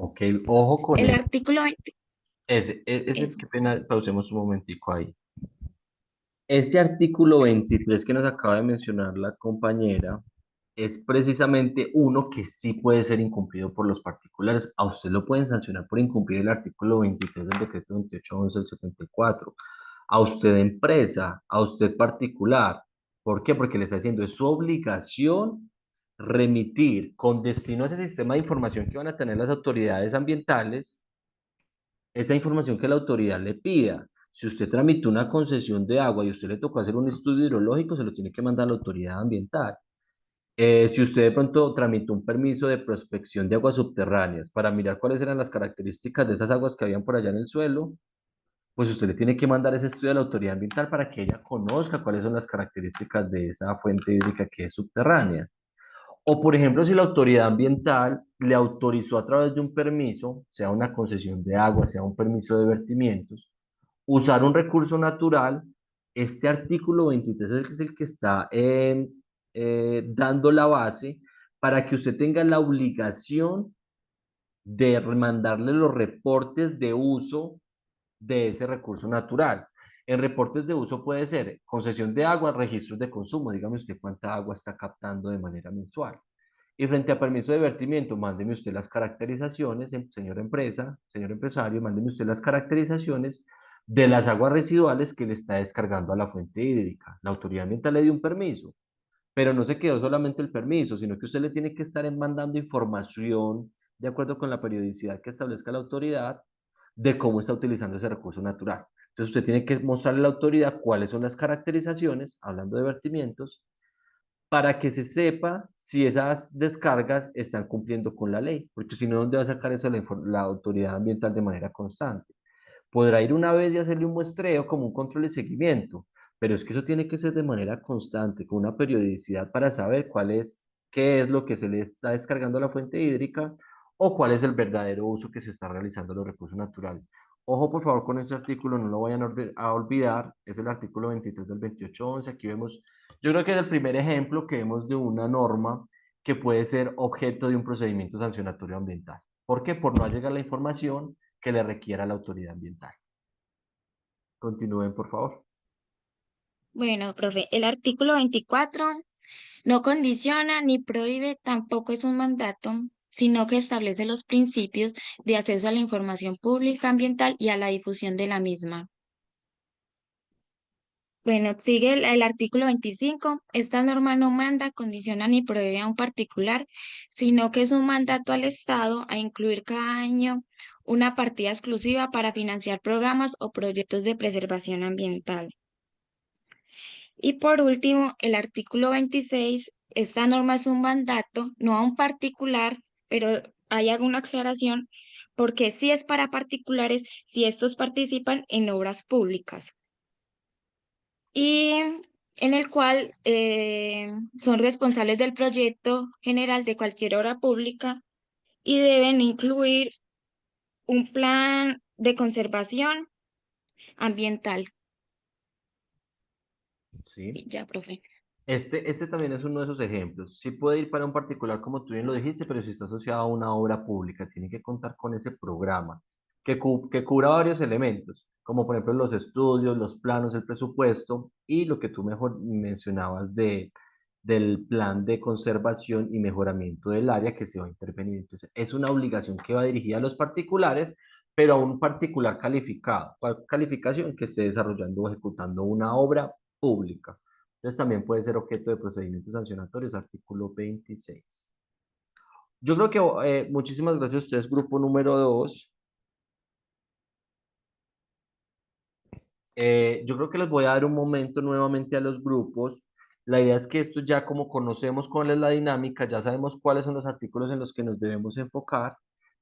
Ok, ojo con El artículo 20, ese, eso. qué pena, pausemos un momentico ahí. Ese artículo 23 que nos acaba de mencionar la compañera es precisamente uno que sí puede ser incumplido por los particulares. A usted lo pueden sancionar por incumplir el artículo 23 del decreto 2811 del 74. A usted empresa, a usted particular. ¿Por qué? Porque le está diciendo, es su obligación remitir con destino a ese sistema de información que van a tener las autoridades ambientales esa información que la autoridad le pida. Si usted tramitó una concesión de agua y usted le tocó hacer un estudio hidrológico, se lo tiene que mandar a la autoridad ambiental. Si usted de pronto tramitó un permiso de prospección de aguas subterráneas para mirar cuáles eran las características de esas aguas que habían por allá en el suelo, pues usted le tiene que mandar ese estudio a la autoridad ambiental para que ella conozca cuáles son las características de esa fuente hídrica que es subterránea. O, por ejemplo, si la autoridad ambiental le autorizó a través de un permiso, sea una concesión de agua, sea un permiso de vertimientos, usar un recurso natural, este artículo 23 es el que está dando la base para que usted tenga la obligación de mandarle los reportes de uso de ese recurso natural. En reportes de uso puede ser concesión de agua, registros de consumo, dígame usted cuánta agua está captando de manera mensual. Y frente a permiso de vertimiento, mándeme usted las caracterizaciones, señora empresa, señor empresario, mándeme usted las caracterizaciones de las aguas residuales que le está descargando a la fuente hídrica. La autoridad ambiental le dio un permiso, pero no se quedó solamente el permiso, sino que usted le tiene que estar mandando información de acuerdo con la periodicidad que establezca la autoridad de cómo está utilizando ese recurso natural. Entonces usted tiene que mostrarle a la autoridad cuáles son las caracterizaciones, hablando de vertimientos, para que se sepa si esas descargas están cumpliendo con la ley, porque si no, ¿dónde va a sacar eso la autoridad ambiental de manera constante? Podrá ir una vez y hacerle un muestreo como un control de seguimiento, pero es que eso tiene que ser de manera constante, con una periodicidad para saber qué es lo que se le está descargando a la fuente hídrica o cuál es el verdadero uso que se está realizando de los recursos naturales. Ojo, por favor, con este artículo, no lo vayan a olvidar, es el artículo 23 del 2811. Aquí vemos, yo creo que es el primer ejemplo que vemos de una norma que puede ser objeto de un procedimiento sancionatorio ambiental. ¿Por qué? Por no llegar la información que le requiera la autoridad ambiental. Continúen, por favor. Bueno, profe, el artículo 24 no condiciona ni prohíbe, tampoco es un mandato, sino que establece los principios de acceso a la información pública ambiental y a la difusión de la misma. Bueno, sigue el artículo 25. Esta norma no manda, condiciona ni prohíbe a un particular, sino que es un mandato al Estado a incluir cada año una partida exclusiva para financiar programas o proyectos de preservación ambiental. Y por último, el artículo 26, esta norma es un mandato, no a un particular, pero hay alguna aclaración, porque sí es para particulares si estos participan en obras públicas y en el cual son responsables del proyecto general de cualquier obra pública y deben incluir un plan de conservación ambiental. Sí. Y ya, profe. Este también es uno de esos ejemplos. Sí puede ir para un particular, como tú bien lo dijiste, pero si está asociado a una obra pública, tiene que contar con ese programa que cubra varios elementos, como por ejemplo los estudios, los planos, el presupuesto y lo que tú mejor mencionabas del plan de conservación y mejoramiento del área que se va a intervenir. Entonces, es una obligación que va dirigida a los particulares, pero a un particular calificado, calificación que esté desarrollando o ejecutando una obra pública. Entonces también puede ser objeto de procedimientos sancionatorios, artículo 26. Yo creo que muchísimas gracias a ustedes, grupo número 2. Yo creo que les voy a dar un momento nuevamente a los grupos. La idea es que esto ya como conocemos cuál es la dinámica, ya sabemos cuáles son los artículos en los que nos debemos enfocar.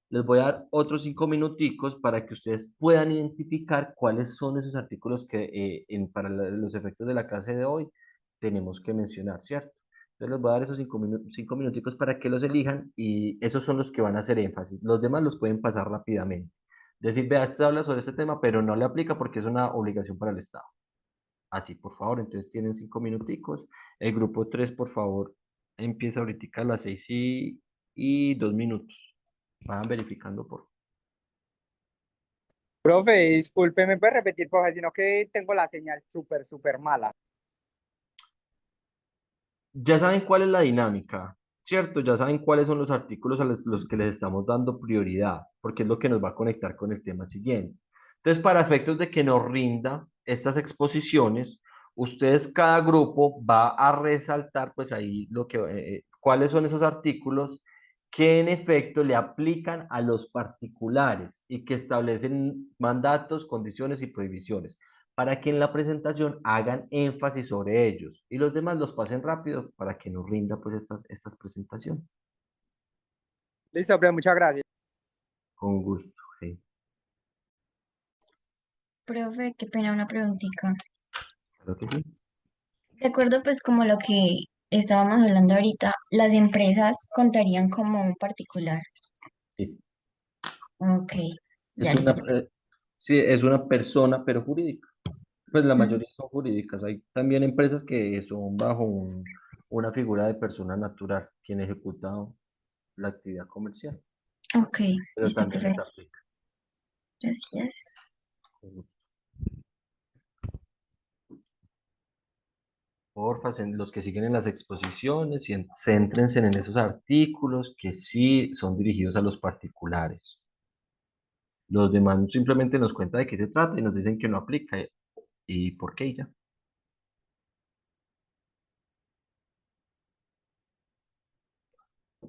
Les voy a dar otros 5 minuticos para que ustedes puedan identificar cuáles son esos artículos que para los efectos de la clase de hoy tenemos que mencionar, ¿cierto? Entonces les voy a dar esos 5 minuticos para que los elijan y esos son los que van a hacer énfasis. Los demás los pueden pasar rápidamente. Decir, vea, este habla sobre este tema, pero no le aplica porque es una obligación para el Estado. Así, por favor, entonces tienen 5 minuticos. El grupo 3, por favor, empieza ahorita a las 6 y 2 minutos. Vayan verificando por. Profe, disculpe, ¿me puede repetir, profe? Sino que tengo la señal súper, súper mala. Ya saben cuál es la dinámica, ¿cierto? Ya saben cuáles son los artículos a los que les estamos dando prioridad, porque es lo que nos va a conectar con el tema siguiente. Entonces, para efectos de que nos rinda estas exposiciones, ustedes, cada grupo va a resaltar, pues ahí cuáles son esos artículos que en efecto le aplican a los particulares y que establecen mandatos, condiciones y prohibiciones para que en la presentación hagan énfasis sobre ellos y los demás los pasen rápido para que nos rinda pues estas presentaciones. Listo, profe, muchas gracias. Con gusto. Sí. Profe, qué pena una preguntita. Claro que sí. De acuerdo, pues como lo que estábamos hablando ahorita, las empresas contarían como un particular. Sí. Ok, Es ya una, listo. sí, es una persona, pero jurídica. Pues la Mm, mayoría son jurídicas. Hay también empresas que son bajo una figura de persona natural, quien ejecuta la actividad comercial, ok, pero listo, también profe. les aplica. Gracias. Con gusto. Porfa, los que siguen en las exposiciones y céntrense en esos artículos que sí son dirigidos a los particulares. Los demás simplemente nos cuentan de qué se trata y nos dicen que no aplica y por qué y ya.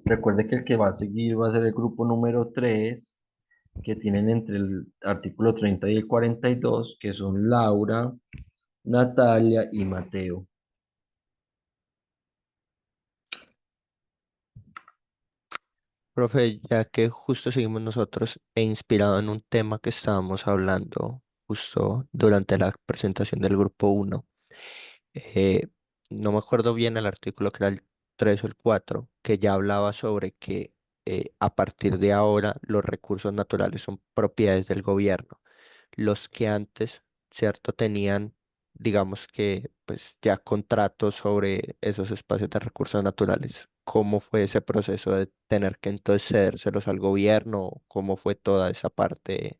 Recuerde que el que va a seguir va a ser el grupo número 3 que tienen entre el artículo 30 y el 42 que son Laura, Natalia y Mateo. Profe, ya que justo seguimos nosotros e inspirado en un tema que estábamos hablando justo durante la presentación del grupo uno, eh, no me acuerdo bien el artículo que era el 3 o el 4 que ya hablaba sobre que a partir de ahora los recursos naturales son propiedades del gobierno. Los que antes, ¿cierto? Tenían, digamos que, pues ya contratos sobre esos espacios de recursos naturales. ¿Cómo fue ese proceso de tener que entonces cedérselos al gobierno? ¿Cómo fue toda esa parte?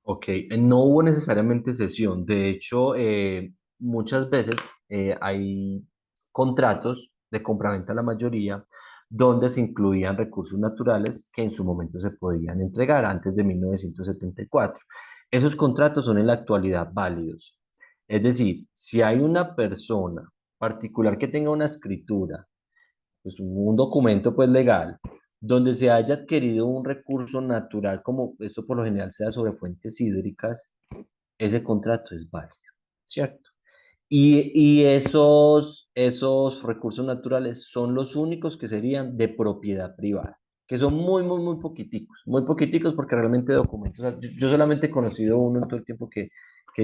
Ok, no hubo necesariamente cesión. De hecho, muchas veces hay contratos de compraventa a la mayoría donde se incluían recursos naturales que en su momento se podían entregar antes de 1974. Esos contratos son en la actualidad válidos. Es decir, si hay una persona particular que tenga una escritura, pues un documento pues legal, donde se haya adquirido un recurso natural, como eso por lo general sea sobre fuentes hídricas, ese contrato es válido, ¿cierto? Y esos recursos naturales son los únicos que serían de propiedad privada, que son muy poquiticos porque realmente documentos, o sea, yo solamente he conocido uno en todo el tiempo que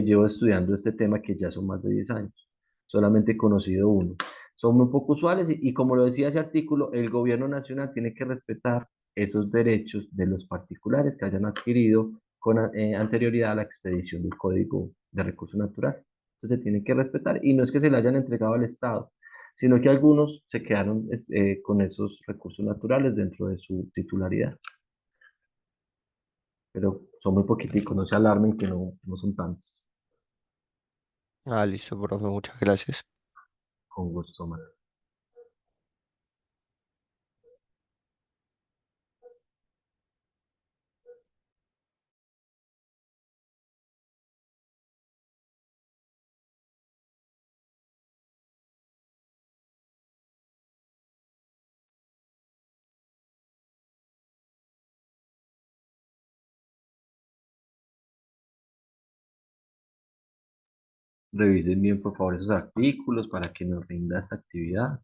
llevo estudiando este tema, que ya son más de 10 años, solamente he conocido uno. Son muy poco usuales y como lo decía ese artículo, el gobierno nacional tiene que respetar esos derechos de los particulares que hayan adquirido con anterioridad a la expedición del Código de Recursos Naturales. Entonces se tiene que respetar y no es que se le hayan entregado al Estado, sino que algunos se quedaron con esos recursos naturales dentro de su titularidad, pero son muy poquiticos, no se alarmen que no son tantos. Ah, listo, profe, muchas gracias. Con gusto, man. Revisen bien, por favor, esos artículos para que nos rinda esta actividad.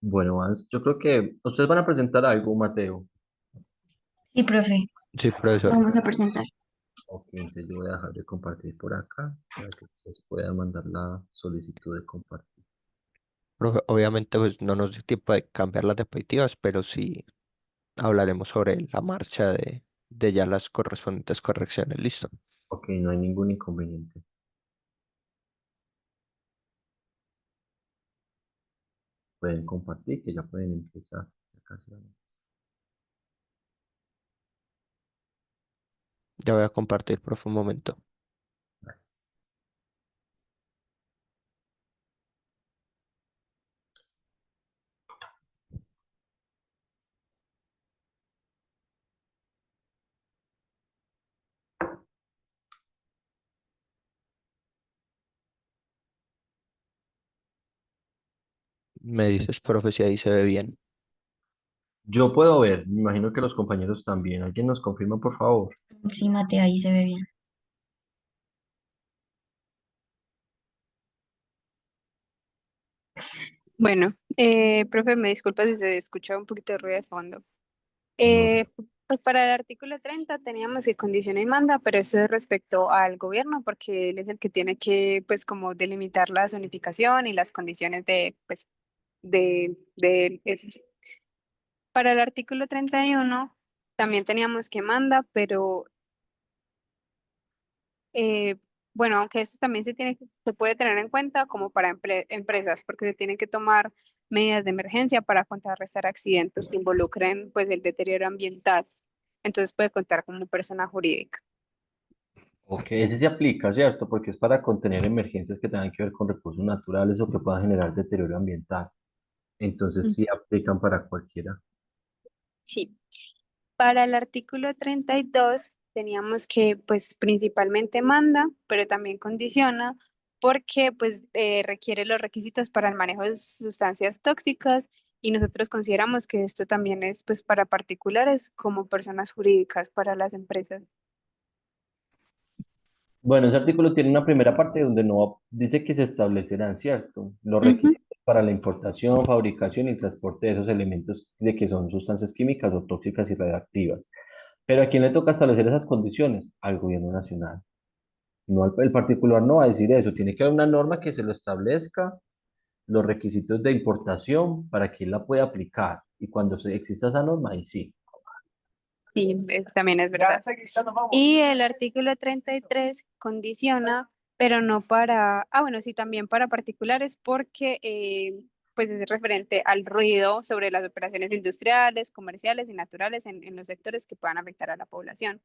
Bueno, yo creo que ustedes van a presentar algo, Mateo. Sí, profe. Sí, profesor. Vamos a presentar. Ok, entonces yo voy a dejar de compartir por acá para que ustedes puedan mandar la solicitud de compartir. Profe, obviamente pues no nos dio tiempo de cambiar las diapositivas, pero sí hablaremos sobre la marcha de ya las correspondientes correcciones. Listo. Ok, no hay ningún inconveniente. Pueden compartir, que ya pueden empezar. Ya casi vamos. Ya voy a compartir, profe, un momento. Me dices, profe, si ahí se ve bien. Yo puedo ver, me imagino que los compañeros también. ¿Alguien nos confirma, por favor? Sí, Mate, ahí se ve bien. Bueno, profe, me disculpa si se escucha un poquito de ruido de fondo. No. Pues para el artículo 30 teníamos que condiciona y manda, pero eso es respecto al gobierno, porque él es el que tiene que, pues, como delimitar la zonificación y las condiciones de, pues, de esto. Para el artículo 31 también teníamos que manda, pero Eh, bueno, aunque esto también se puede tener en cuenta como para empresas, porque se tienen que tomar medidas de emergencia para contrarrestar accidentes que involucren pues el deterioro ambiental. Entonces puede contar como persona jurídica. Ok, ese se aplica, ¿cierto? Porque es para contener emergencias que tengan que ver con recursos naturales o que puedan generar deterioro ambiental. Entonces Mm. sí aplican para cualquiera. Sí. Para el artículo 32 teníamos que pues principalmente manda, pero también condiciona porque pues requiere los requisitos para el manejo de sustancias tóxicas y nosotros consideramos que esto también es pues para particulares como personas jurídicas para las empresas. Bueno, ese artículo tiene una primera parte donde no dice que se establecerán, ¿cierto? Los Ujú. requisitos para la importación, fabricación y transporte de esos elementos de que son sustancias químicas o tóxicas y radioactivas. Pero ¿a quién le toca establecer esas condiciones? Al gobierno nacional. No el particular no va a decir eso. Tiene que haber una norma que se lo establezca, los requisitos de importación para que él la pueda aplicar. Y cuando exista esa norma, ahí sí. Sí, también es verdad. Y el artículo 33 condiciona, pero no para, bueno, sí, también para particulares porque pues es referente al ruido sobre las operaciones industriales, comerciales y naturales en los sectores que puedan afectar a la población.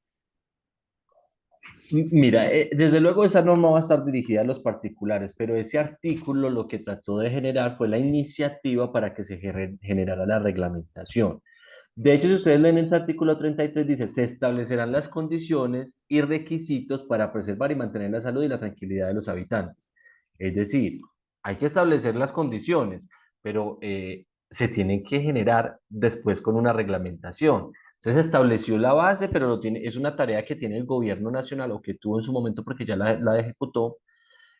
Mira, desde luego esa norma va a estar dirigida a los particulares, pero ese artículo lo que trató de generar fue la iniciativa para que se generara la reglamentación. De hecho, si ustedes leen ese artículo 33, dice, se establecerán las condiciones y requisitos para preservar y mantener la salud y la tranquilidad de los habitantes. Es decir, hay que establecer las condiciones, pero se tienen que generar después con una reglamentación. Entonces estableció la base, pero es una tarea que tiene el gobierno nacional o que tuvo en su momento porque ya la ejecutó,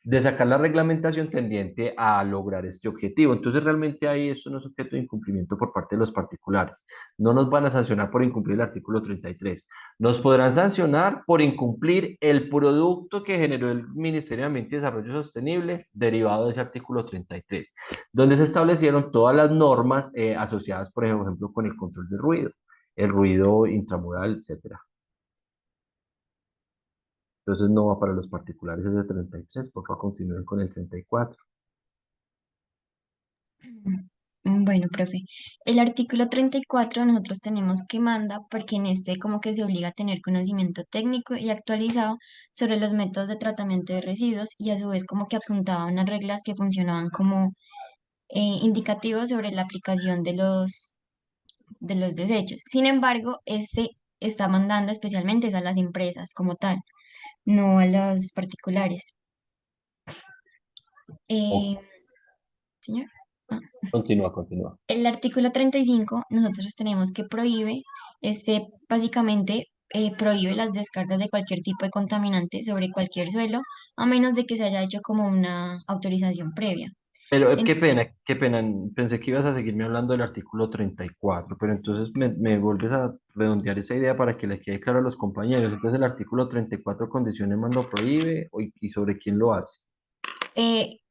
de sacar la reglamentación tendiente a lograr este objetivo. Entonces, realmente ahí esto no es objeto de incumplimiento por parte de los particulares. No nos van a sancionar por incumplir el artículo 33. Nos podrán sancionar por incumplir el producto que generó el Ministerio de Ambiente y Desarrollo Sostenible derivado de ese artículo 33, donde se establecieron todas las normas asociadas, por ejemplo, con el control del ruido, el ruido intramural, etcétera. Entonces no va para los particulares ese 33, por favor continúen con el 34. Bueno, profe, el artículo 34 nosotros tenemos que manda porque en este como que se obliga a tener conocimiento técnico y actualizado sobre los métodos de tratamiento de residuos y a su vez como que apuntaba a unas reglas que funcionaban como indicativos sobre la aplicación de los desechos. Sin embargo, este está mandando especialmente es a las empresas como tal, no a los particulares. Ok, Eh, señor. Ah. continúa, continúa. El artículo 35 nosotros tenemos que prohíbe, básicamente prohíbe las descargas de cualquier tipo de contaminante sobre cualquier suelo, a menos de que se haya hecho como una autorización previa. Pero En- qué pena. Pensé que ibas a seguirme hablando del artículo 34, pero entonces me vuelves a redondear esa idea para que le quede claro a los compañeros. Entonces el artículo 34 condiciona, mando, prohíbe y sobre quién lo hace.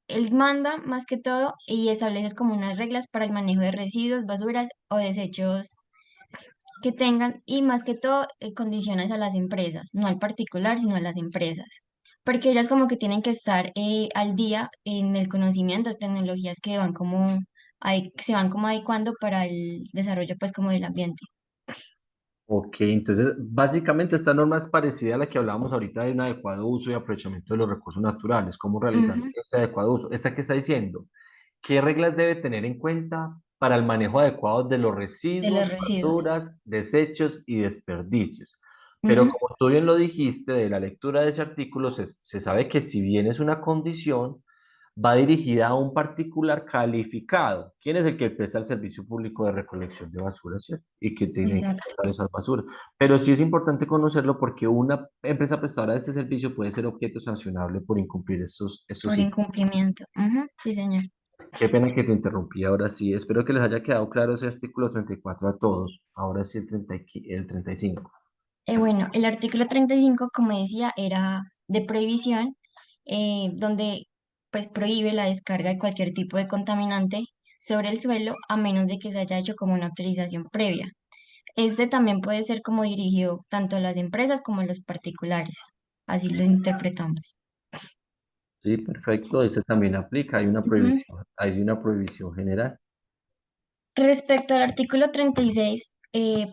Él manda más que todo y establece como unas reglas para el manejo de residuos, basuras o desechos que tengan y más que todo condiciones a las empresas, no al particular, sino a las empresas, porque ellas como que tienen que estar al día en el conocimiento de tecnologías que van como se van como adecuando para el desarrollo pues como del ambiente. Ok, entonces básicamente esta norma es parecida a la que hablábamos ahorita de un adecuado uso y aprovechamiento de los recursos naturales. ¿Cómo realizar Ujú, ese adecuado uso? ¿Esta qué está diciendo? ¿Qué reglas debe tener en cuenta para el manejo adecuado de los de los residuos, residuos. basuras, desechos y desperdicios? Pero Ujú, como tú bien lo dijiste, de la lectura de ese artículo se sabe que si bien es una condición, va dirigida a un particular calificado. ¿Quién es el que presta el servicio público de recolección de basura, cierto? Y que tiene que exacto, tratar esas basuras. Pero sí es importante conocerlo porque una empresa prestadora de este servicio puede ser objeto sancionable por incumplir estos por hitos. incumplimiento. Ujú, sí, señor. Qué pena que te interrumpí. Ahora sí, espero que les haya quedado claro ese artículo 34 a todos. Ahora sí el 35. Bueno, el artículo 35, como decía, era de prohibición, donde pues prohíbe la descarga de cualquier tipo de contaminante sobre el suelo a menos de que se haya hecho como una autorización previa. Este también puede ser como dirigido tanto a las empresas como a los particulares. Así lo interpretamos. Sí, perfecto. Ese también aplica. Ujú. Hay una prohibición general. Respecto al artículo 36,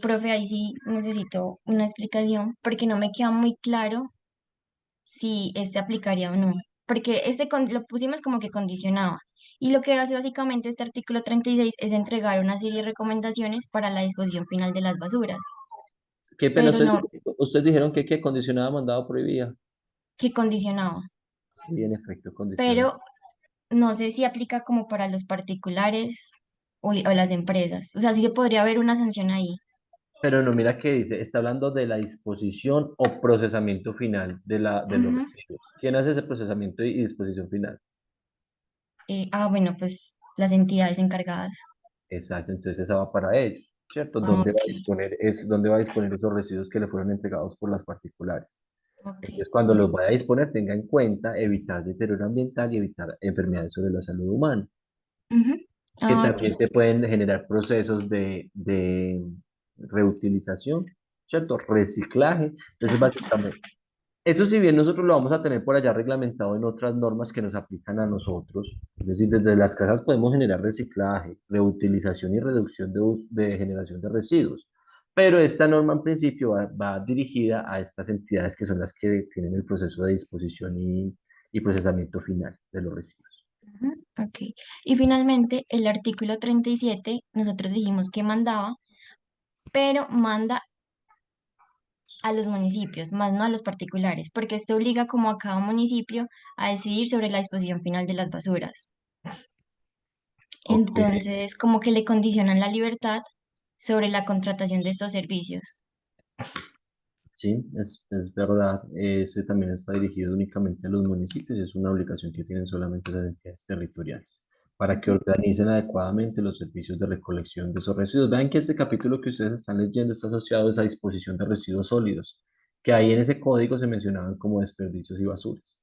profe, ahí sí necesito una explicación porque no me queda muy claro si este aplicaría o no, porque lo pusimos como que condicionaba. Y lo que hace básicamente este artículo 36 es entregar una serie de recomendaciones para la disposición final de las basuras, Qué pena, pero no, ustedes dijeron que condicionaba, mandado, prohibía. que condicionaba. Sí, en efecto, condiciona. Pero no sé si aplica como para los particulares o las empresas. O sea, sí se podría haber una sanción ahí. Pero no, mira qué dice, está hablando de la disposición o procesamiento final de los Ujú. residuos. ¿Quién hace ese procesamiento y disposición final? Bueno, pues las entidades encargadas. Exacto, entonces esa va para ellos, ¿cierto? Ah, ok, ¿Dónde va a disponer esos residuos que le fueron entregados por las particulares? ok. Entonces, cuando Listo. los vaya a disponer, tenga en cuenta evitar deterioro ambiental y evitar enfermedades sobre la salud humana, Ujú. que Ah, ok. también se pueden generar procesos de reutilización, ¿cierto? Reciclaje. Entonces, Reciclaje. básicamente, eso si bien nosotros lo vamos a tener por allá reglamentado en otras normas que nos aplican a nosotros, es decir, desde las casas podemos generar reciclaje, reutilización y reducción de generación de residuos, pero esta norma en principio va dirigida a estas entidades que son las que tienen el proceso de disposición y procesamiento final de los residuos. Ujú, ok. Y finalmente, el artículo 37 nosotros dijimos que mandaba, pero manda a los municipios, más no a los particulares, porque esto obliga como a cada municipio a decidir sobre la disposición final de las basuras. Ok, Entonces, como que le condicionan la libertad sobre la contratación de estos servicios. sí, es verdad, ese también está dirigido únicamente a los municipios y es una obligación que tienen solamente las entidades territoriales para que Ujú, organicen adecuadamente los servicios de recolección de esos residuos. Vean que este capítulo que ustedes están leyendo está asociado a esa disposición de residuos sólidos, que ahí en ese código se mencionaban como desperdicios y basuras.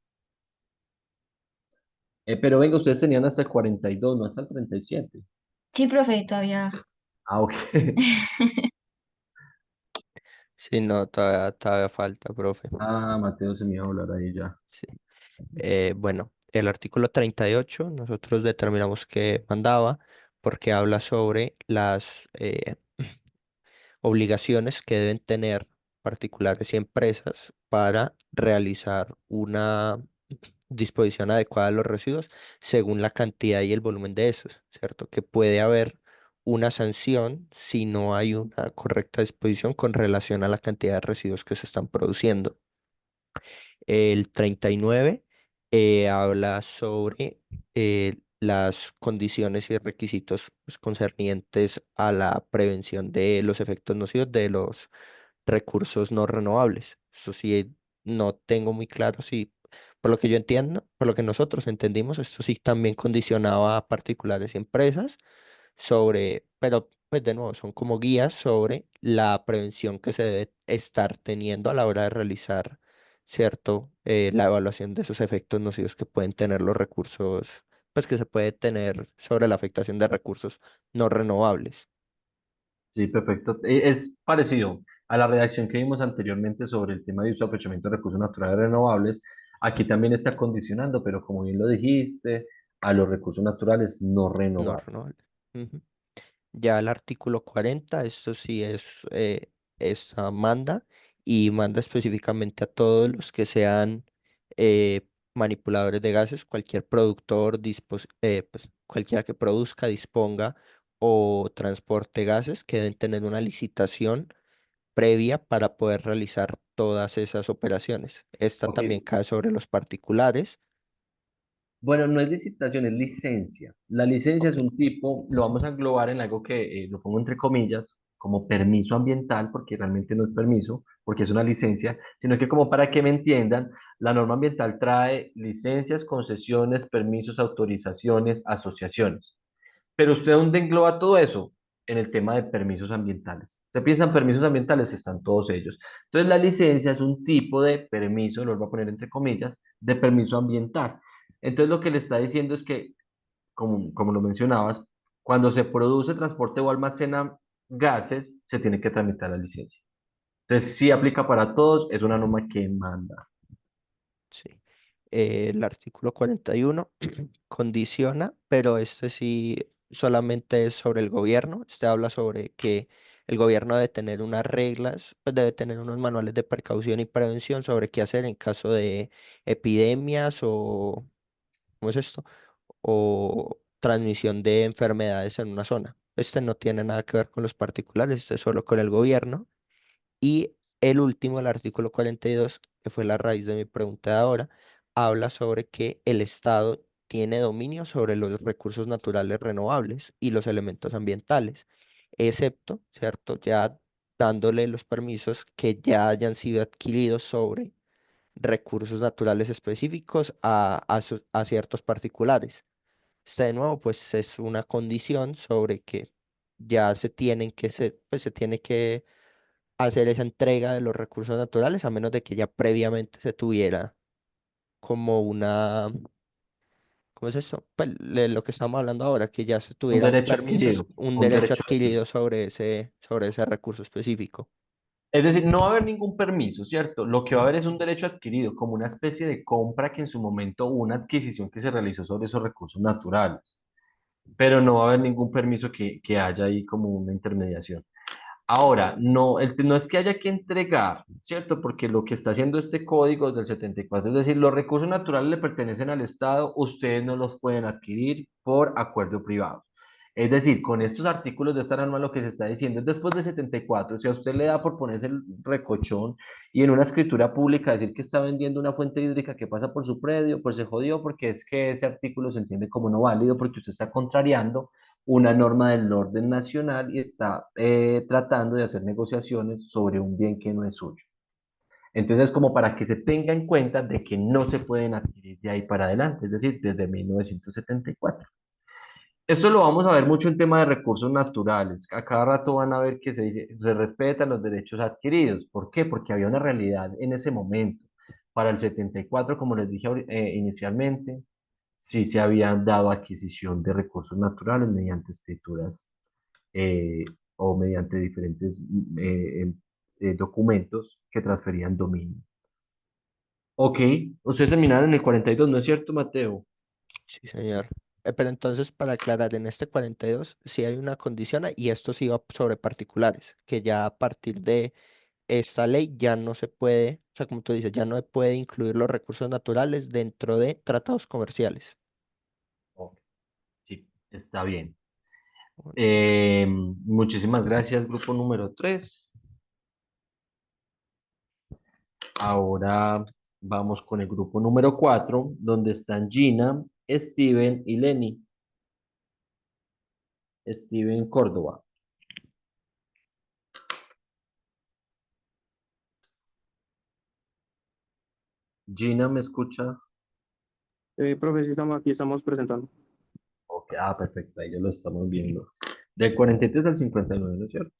Pero venga, ustedes tenían hasta el 42, no hasta el 37. sí, profe, todavía. Ah, ok. Sí, no, todavía falta, profe. Ah, Mateo se me iba a hablar ahí ya. Sí. Bueno, el artículo 38 nosotros determinamos que mandaba porque habla sobre las obligaciones que deben tener particulares y empresas para realizar una disposición adecuada de los residuos según la cantidad y el volumen de esos, ¿cierto? Que puede haber una sanción si no hay una correcta disposición con relación a la cantidad de residuos que se están produciendo. El 39 habla sobre las condiciones y requisitos pues, concernientes a la prevención de los efectos nocivos de los recursos no renovables. Eso sí, no tengo muy claro si Por lo que yo entiendo, por lo que nosotros entendimos, esto sí también condicionaba a particulares y empresas sobre, pero pues de nuevo, son como guías sobre la prevención que se debe estar teniendo a la hora de realizar, ¿cierto? La evaluación de esos efectos nocivos que pueden tener los recursos, pues que se puede tener sobre la afectación de recursos no renovables. Sí, perfecto. Es parecido a la redacción que vimos anteriormente sobre el tema de uso y aprovechamiento de recursos naturales renovables. Aquí también está condicionando, pero como bien lo dijiste, a los recursos naturales no No renovables. renovables. Ujú. Ya el artículo 40, esto sí manda y manda específicamente a todos los que sean eh, manipuladores de gases, cualquier productor, pues, cualquiera que produzca, disponga o transporte gases, que deben tener una licitación previa para poder realizar todas esas operaciones. Esta Ok. también cae sobre los particulares. Bueno, no es licitación, es licencia. La licencia es Ok. un tipo, lo vamos a englobar en algo que lo pongo entre comillas, como permiso ambiental, porque realmente no es permiso, porque es una licencia, sino que como para que me entiendan, la norma ambiental trae licencias, concesiones, permisos, autorizaciones, asociaciones. Pero usted dónde engloba todo eso en el tema de permisos ambientales. Usted piensa en permisos ambientales, están todos ellos. Entonces la licencia es un tipo de permiso, lo voy a poner entre comillas, de permiso ambiental. Entonces lo que le está diciendo es que, como lo mencionabas, cuando se produce, transporte o almacena gases, se tiene que tramitar la licencia. Entonces sí aplica para todos, es una norma que manda. Sí. El artículo 41 condiciona, pero este sí solamente es sobre el gobierno. Este habla sobre que el gobierno debe tener unas reglas, pues debe tener unos manuales de precaución y prevención sobre qué hacer en caso de epidemias o, ¿cómo es esto? O transmisión de enfermedades en una zona. Este no tiene nada que ver con los particulares, este es solo con el gobierno. Y el último, el artículo 42, que fue la raíz de mi pregunta de ahora, habla sobre que el Estado tiene dominio sobre los recursos naturales renovables y los elementos ambientales, excepto, ¿cierto? Ya dándole los permisos que ya hayan sido adquiridos sobre recursos naturales específicos a ciertos particulares. Este de nuevo, pues es una condición sobre que ya pues se tiene que hacer esa entrega de los recursos naturales, a menos de que ya previamente se tuviera como una, ¿cómo es eso? Pues lo que estamos hablando ahora, que ya se Un tuvieran derecho permisos, adquirido, un un derecho derecho adquirido. adquirido sobre ese recurso específico. Es decir, no va a haber ningún permiso, ¿cierto? Lo que va a haber es un derecho adquirido, como una especie de compra que en su momento hubo una adquisición que se realizó sobre esos recursos naturales, pero no va a haber ningún permiso que haya ahí como una intermediación. Ahora, no, no es que haya que entregar, ¿cierto? Porque lo que está haciendo este código del 74 es decir, los recursos naturales le pertenecen al Estado, ustedes no los pueden adquirir por acuerdo privado. Es decir, con estos artículos de esta norma lo que se está diciendo es después del 74, si a usted le da por ponerse el recochón y en una escritura pública decir que está vendiendo una fuente hídrica que pasa por su predio, pues se jodió porque es que ese artículo se entiende como no válido porque usted está contrariando una norma del orden nacional y está tratando de hacer negociaciones sobre un bien que no es suyo. Entonces, como para que se tenga en cuenta de que no se pueden adquirir de ahí para adelante, es decir, desde 1974. Esto lo vamos a ver mucho en tema de recursos naturales. A cada rato van a ver que se dice, se respetan los derechos adquiridos. ¿Por qué? Porque había una realidad en ese momento. Para el 74, como les dije inicialmente, sí se habían dado adquisición de recursos naturales mediante escrituras eh, o mediante diferentes documentos que transferían dominio. Ok, ustedes terminaron en el 42, ¿no es cierto, Mateo? Sí, señor. Pero entonces, para aclarar, en este 42 sí hay una condición y esto sí va sobre particulares, que ya a partir de esta ley ya no se puede, o sea, como tú dices, ya no se puede incluir los recursos naturales dentro de tratados comerciales. Ok, sí, está bien. Bueno, Muchísimas gracias, grupo número 3. Ahora vamos con el grupo número 4, donde están Gina, Steven y Lenny. Steven Córdoba. Gina, ¿me escucha? Profe, sí aquí estamos presentando. Ok, perfecto, ahí ya lo estamos viendo. Del 43 al 59, ¿no es cierto?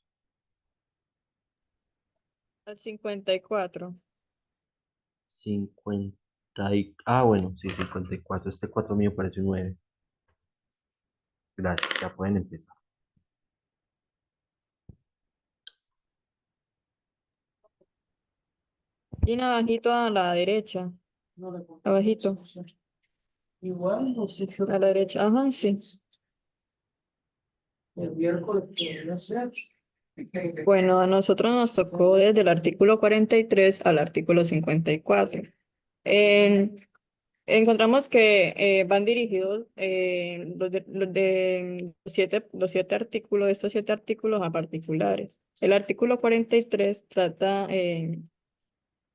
Al 54. 50 bueno, sí, 54. Este 4 mío parece un 9. Gracias, ya pueden empezar. Y abajito a la derecha. Abajito. Igual, no sé qué A la derecha. Ajá, sí. el miércoles podría ser. Bueno, a nosotros nos tocó desde el artículo 43 al artículo 54. En- Encontramos que van dirigidos los siete artículos, estos siete artículos a particulares. El artículo 43 trata,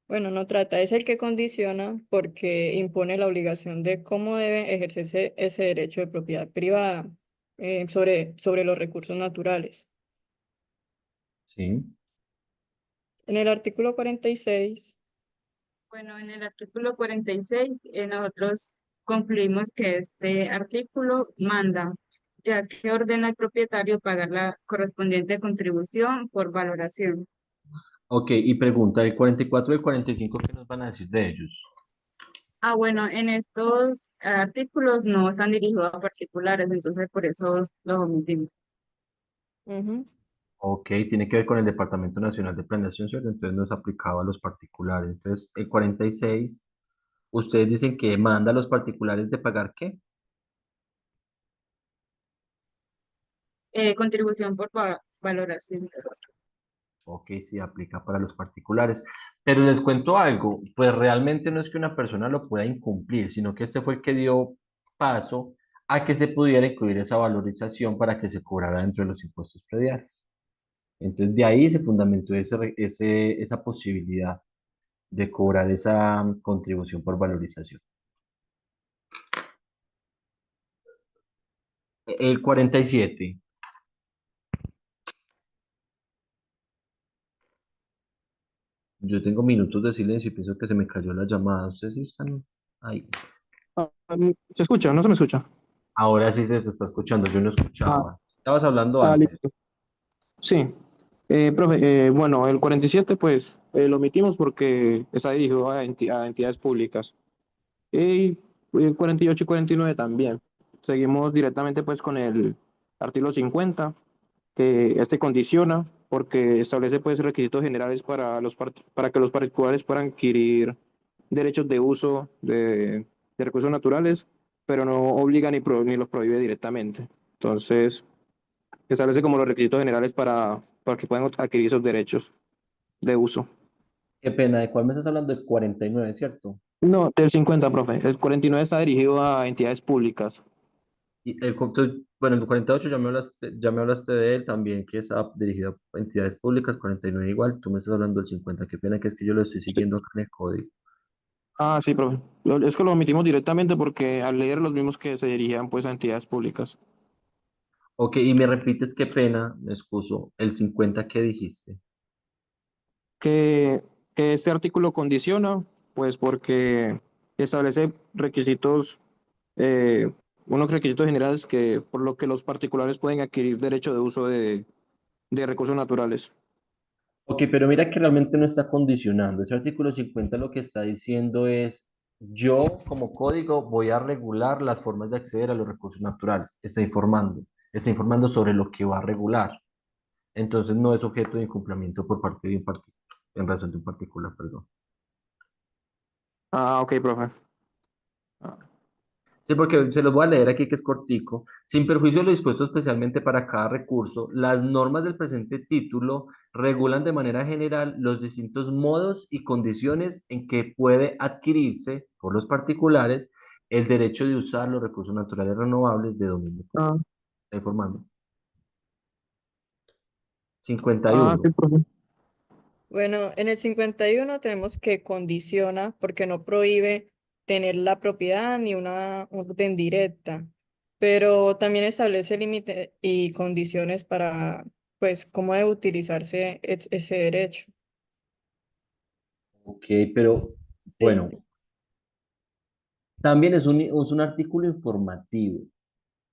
bueno, no trata, es el que condiciona porque impone la obligación de cómo debe ejercerse ese derecho de propiedad privada sobre los recursos naturales. Sí. En el artículo 46. Bueno, en el artículo 46, nosotros concluimos que este artículo manda, ya que ordena al propietario pagar la correspondiente contribución por valoración. Ok, y pregunta, el 44 y el 45, ¿qué nos van a decir de ellos? Bueno, en estos artículos no están dirigidos a particulares, entonces por eso los omitimos. Ujú. Ok, tiene que ver con el Departamento Nacional de Planeación, ¿cierto? Entonces no es aplicado a los particulares. Entonces, el 46, ustedes dicen que manda a los particulares de pagar ¿qué? Contribución por valoración. Ok, sí, aplica para los particulares. Pero les cuento algo, pues realmente no es que una persona lo pueda incumplir, sino que este fue el que dio paso a que se pudiera incluir esa valorización para que se cobrara dentro de los impuestos prediales. Entonces, de ahí se fundamentó esa posibilidad de cobrar esa contribución por valorización. El 47. Yo tengo minutos de silencio y pienso que se me cayó la llamada. ¿Ustedes sí están ahí? ¿Se escucha? ¿No se me escucha? Ahora sí se te está escuchando, yo no Ah, escuchaba. Estabas hablando antes. listo. Sí. Profe, bueno, el 47 pues lo omitimos porque está dirigido a entidades públicas. Y el 48 y 49 también. Seguimos directamente pues con el artículo 50, que este condiciona porque establece pues requisitos generales para para que los particulares puedan adquirir derechos de uso de recursos naturales, pero no obliga ni los prohíbe directamente. Entonces, establece como los requisitos generales para que puedan adquirir esos derechos de uso. Qué pena, ¿de cuál me estás hablando? El 49, ¿cierto? No, del 50, profe. El 49 está dirigido a entidades públicas. Y bueno, el 48 ya me hablaste de él también, que está dirigido a entidades públicas, 49 igual, tú me estás hablando del 50, qué pena que es que yo lo estoy siguiendo acá en el código. Sí, profe. Es que lo omitimos directamente porque al leer los mismos que se dirigían pues a entidades públicas. Ok, y me repites qué pena, me excuso, el 50 que dijiste. Que, que este artículo condiciona, pues porque establece requisitos, eh, unos requisitos generales que por lo que los particulares pueden adquirir derecho de uso de recursos naturales. Ok, pero mira que realmente no está condicionando. Ese artículo 50 lo que está diciendo es, yo como código voy a regular las formas de acceder a los recursos naturales. Está informando sobre lo que va a regular. Entonces no es objeto de incumplimiento por parte de un particular, en razón de un particular, perdón. Ok, profe. Ah, Sí, porque se los voy a leer aquí que es cortico. Sin perjuicio de lo dispuesto especialmente para cada recurso, las normas del presente título regulan de manera general los distintos modos y condiciones en que puede adquirirse por los particulares el derecho de usar los recursos naturales renovables de dominio público. ah, Está informando. 51. sí, profe. Bueno, en el 51 tenemos que condiciona porque no prohíbe tener la propiedad ni una orden directa, pero también establece límites y condiciones para, pues, cómo debe utilizarse ese derecho. Ok, pero Sí. bueno, También es un artículo informativo,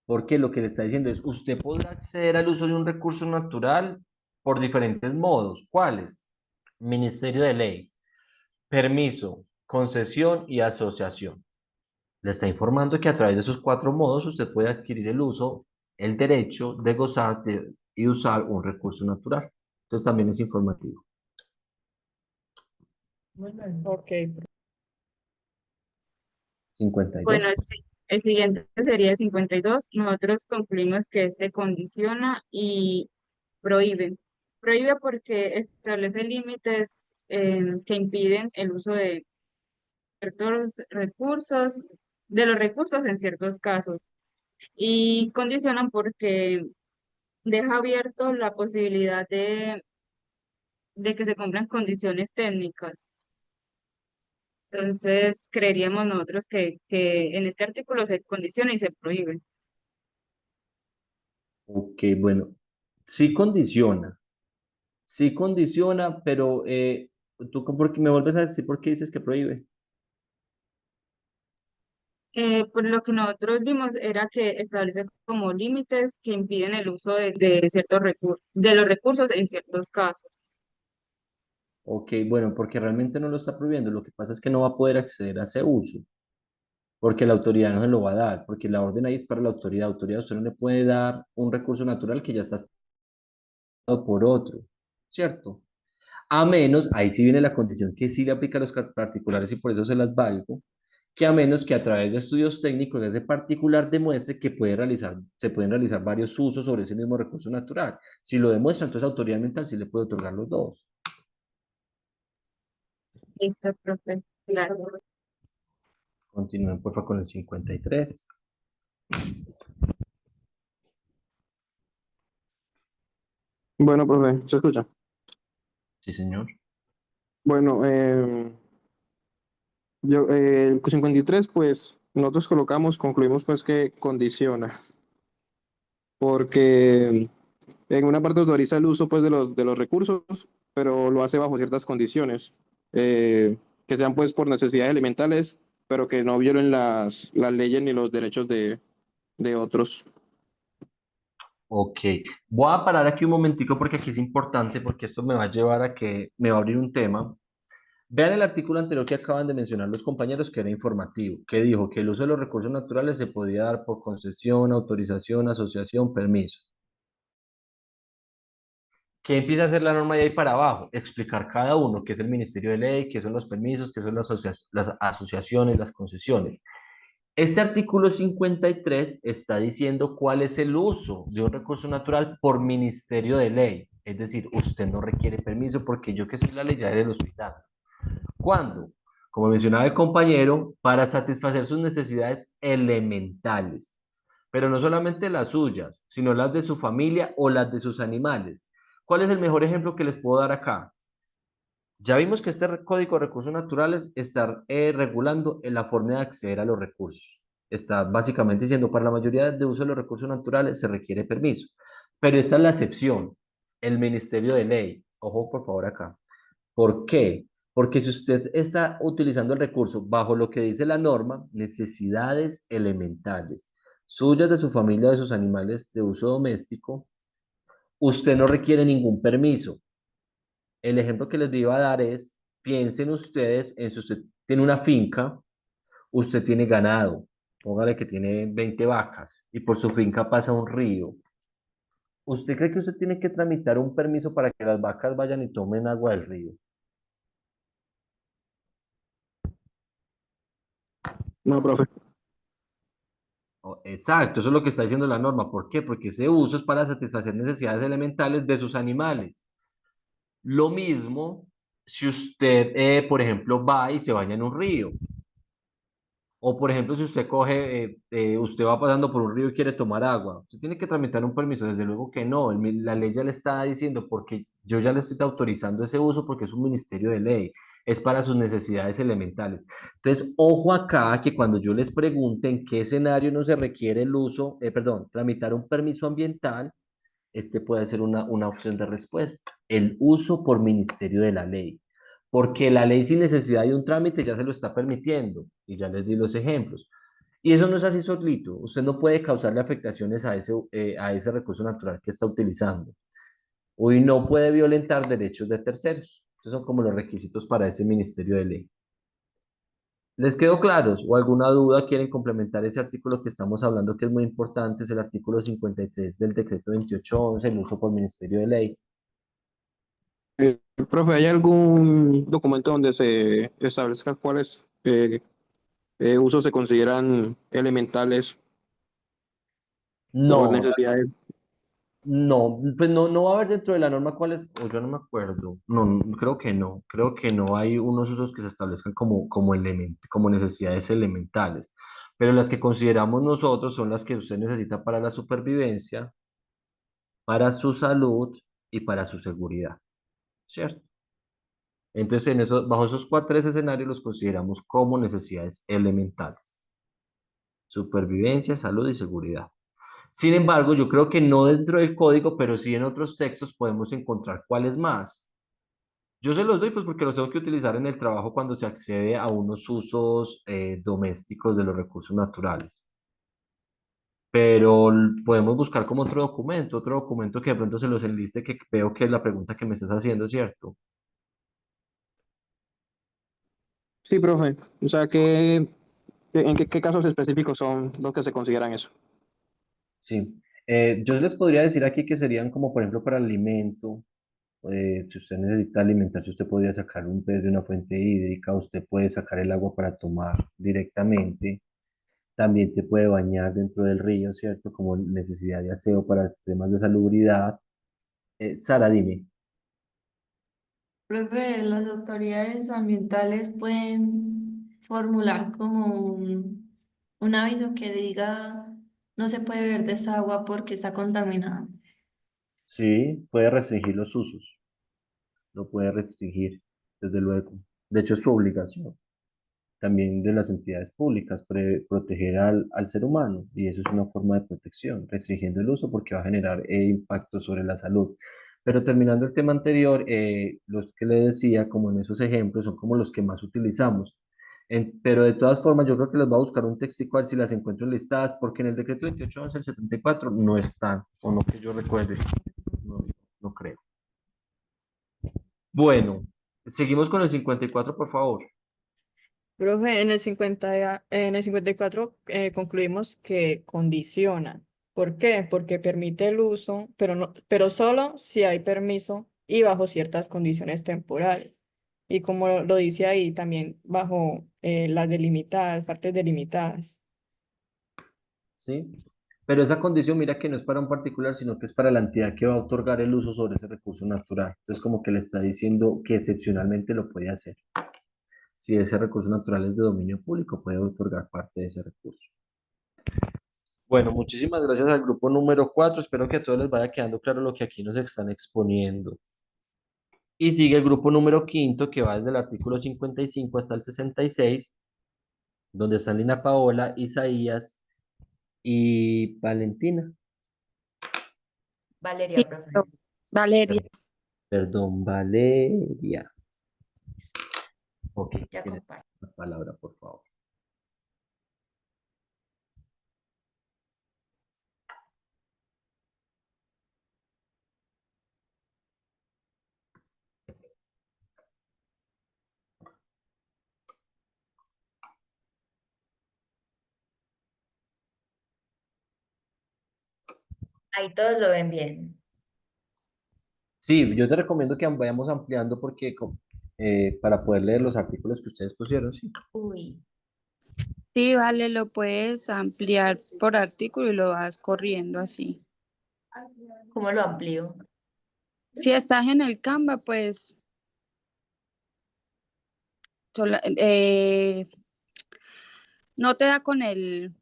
porque lo que le está diciendo es, usted podrá acceder al uso de un recurso natural por diferentes modos. ¿Cuáles? Ministerio de Ley, permiso, concesión y asociación. Le está informando que a través de esos cuatro modos usted puede adquirir el uso, el derecho de gozar y usar un recurso natural. Entonces también es informativo. Ok. 52. Bueno, sí, el siguiente sería el 52. Nosotros concluimos que este condiciona y prohíbe. Prohíbe porque establece límites que impiden el uso de ciertos recursos, de los recursos en ciertos casos. Y condicionan porque deja abierto la posibilidad de que se cumplan condiciones técnicas. Entonces, creeríamos nosotros que en este artículo se condiciona y se prohíbe. Ok, bueno, sí condiciona, pero ¿por qué me vuelves a decir por qué dices que prohíbe? Por lo que nosotros vimos era que establece como límites que impiden el uso de ciertos recursos, de los recursos en ciertos casos. Ok, bueno, porque realmente no lo está prohibiendo, lo que pasa es que no va a poder acceder a ese uso, porque la autoridad no se lo va a dar, porque la orden ahí es para la autoridad usted no le puede dar un recurso natural que ya está dado por otro, ¿cierto? A menos, ahí sí viene la condición que sí le aplica a los particulares y por eso se las valgo, que a menos que a través de estudios técnicos ese particular demuestre que se pueden realizar varios usos sobre ese mismo recurso natural. Si lo demuestra, entonces autoridad ambiental sí le puede otorgar los dos. Listo, profe. Claro. Continúen, por favor, con el 53. Bueno, profe, ¿se escucha? Sí, señor. Bueno, el 53, pues nosotros concluimos pues que condiciona, porque en una parte autoriza el uso pues de los recursos, pero lo hace bajo ciertas condiciones, que sean pues por necesidades elementales, pero que no violen las leyes ni los derechos de otros. Ok, voy a parar aquí un momentico porque aquí es importante, porque esto me va a llevar a que me va a abrir un tema. Vean el artículo anterior que acaban de mencionar los compañeros, que era informativo, que dijo que el uso de los recursos naturales se podía dar por concesión, autorización, asociación, permiso. ¿Qué empieza a hacer la norma de ahí para abajo? Explicar cada uno, qué es el Ministerio de Ley, qué son los permisos, qué son las asociaciones, las concesiones. Este artículo 53 está diciendo cuál es el uso de un recurso natural por Ministerio de Ley. Es decir, usted no requiere permiso porque yo que soy la ley ya le lo estoy dando. ¿Cuándo? Como mencionaba el compañero, para satisfacer sus necesidades elementales, pero no solamente las suyas, sino las de su familia o las de sus animales. ¿Cuál es el mejor ejemplo que les puedo dar acá? Ya vimos que este Código de Recursos Naturales está regulando en la forma de acceder a los recursos. Está básicamente diciendo, para la mayoría de uso de los recursos naturales se requiere permiso, pero esta es la excepción, el Ministerio de Ley. Ojo, por favor, acá. ¿Por qué? Porque si usted está utilizando el recurso bajo lo que dice la norma, necesidades elementales, suyas, de su familia, de sus animales de uso doméstico, usted no requiere ningún permiso. El ejemplo que les iba a dar es, piensen ustedes en si usted tiene una finca, usted tiene ganado, póngale que tiene 20 vacas y por su finca pasa un río. ¿Usted cree que usted tiene que tramitar un permiso para que las vacas vayan y tomen agua del río? No, profe. Exacto, eso es lo que está diciendo la norma. ¿Por qué? Porque ese uso es para satisfacer necesidades elementales de sus animales. Lo mismo si usted, por ejemplo, va y se baña en un río. O, por ejemplo, si usted usted va pasando por un río y quiere tomar agua, usted tiene que tramitar un permiso. Desde luego que no, la ley ya le está diciendo, porque yo ya le estoy autorizando ese uso porque es un ministerio de ley, es para sus necesidades elementales. Entonces, ojo acá que cuando yo les pregunte en qué escenario no se requiere el uso, perdón, tramitar un permiso ambiental, este puede ser una opción de respuesta. El uso por ministerio de la ley. porque la ley sin necesidad de un trámite ya se lo está permitiendo, y ya les di los ejemplos. Y eso no es así solito, usted no puede causarle afectaciones a ese recurso natural que está utilizando, y no puede violentar derechos de terceros. Estos son como los requisitos para ese Ministerio de Ley. ¿Les quedó claros? ¿O alguna duda quieren complementar ese artículo que estamos hablando que es muy importante? Es el artículo 53 del decreto 2811, el uso por Ministerio de Ley. Profe, ¿hay algún documento donde se establezca cuáles usos se consideran elementales o No, necesidades? no, pues no, no va a haber dentro de la norma cuáles, o yo no me acuerdo. No, creo que no hay unos usos que se establezcan como necesidades elementales. Pero las que consideramos nosotros son las que usted necesita para la supervivencia, para su salud y para su seguridad, ¿cierto? Entonces, bajo esos tres escenarios los consideramos como necesidades elementales: supervivencia, salud y seguridad. Sin embargo, yo creo que no dentro del código, pero sí en otros textos podemos encontrar cuáles más. Yo se los doy pues porque los tengo que utilizar en el trabajo cuando se accede a unos usos domésticos de los recursos naturales. Pero podemos buscar como otro documento que de pronto se los enliste, que veo que es la pregunta que me estás haciendo, ¿cierto? Sí, profe. O sea, ¿en qué casos específicos son los que se consideran eso? Sí. Yo les podría decir aquí que serían como, por ejemplo, para alimento. Si usted necesita alimentarse, usted podría sacar un pez de una fuente hídrica, usted puede sacar el agua para tomar directamente, también te puede bañar dentro del río, ¿cierto? Como necesidad de aseo para temas de salubridad. Sara, dime. Profe, las autoridades ambientales pueden formular como un aviso que diga no se puede beber de esa agua porque está contaminada. Sí, puede restringir los usos, lo puede restringir, desde luego. De hecho, es su obligación también de las entidades públicas, proteger al ser humano, y eso es una forma de protección, restringiendo el uso porque va a generar impactos sobre la salud. Pero terminando el tema anterior, los que le decía, como en esos ejemplos, son como los que más utilizamos. Pero de todas formas, yo creo que les va a buscar un textico a ver si las encuentro listadas, porque en el decreto 2811, el 74, no están, o no que yo recuerde, no, no creo. Bueno, seguimos con el 54, por favor. Profe, en el 54 concluimos que condiciona. ¿Por qué? Porque permite el uso, pero solo si hay permiso y bajo ciertas condiciones temporales. Y como lo dice ahí, también bajo las delimitadas, partes delimitadas. ¿Sí? Pero esa condición, mira que no es para un particular, sino que es para la entidad que va a otorgar el uso sobre ese recurso natural. Entonces, como que le está diciendo que excepcionalmente lo puede hacer. Si ese recurso natural es de dominio público, puede otorgar parte de ese recurso. Bueno, muchísimas gracias al grupo número 4. Espero que a todos les vaya quedando claro lo que aquí nos están exponiendo. Y sigue el grupo número quinto, que va desde el artículo 55 hasta el 66, donde están Lina Paola, Isaías y Valentina. Sí, Valeria, profe. Valeria. Perdón, Valeria. Ok, Ya tiene acompaño. la palabra, por favor. Ahí todos lo ven bien. Sí, yo te recomiendo que vayamos ampliando porque para poder leer los artículos que ustedes pusieron, sí. Uy, Sí, vale, lo puedes ampliar por artículo y lo vas corriendo así. ¿cómo lo amplío? Si estás en el Canva, pues no te da con el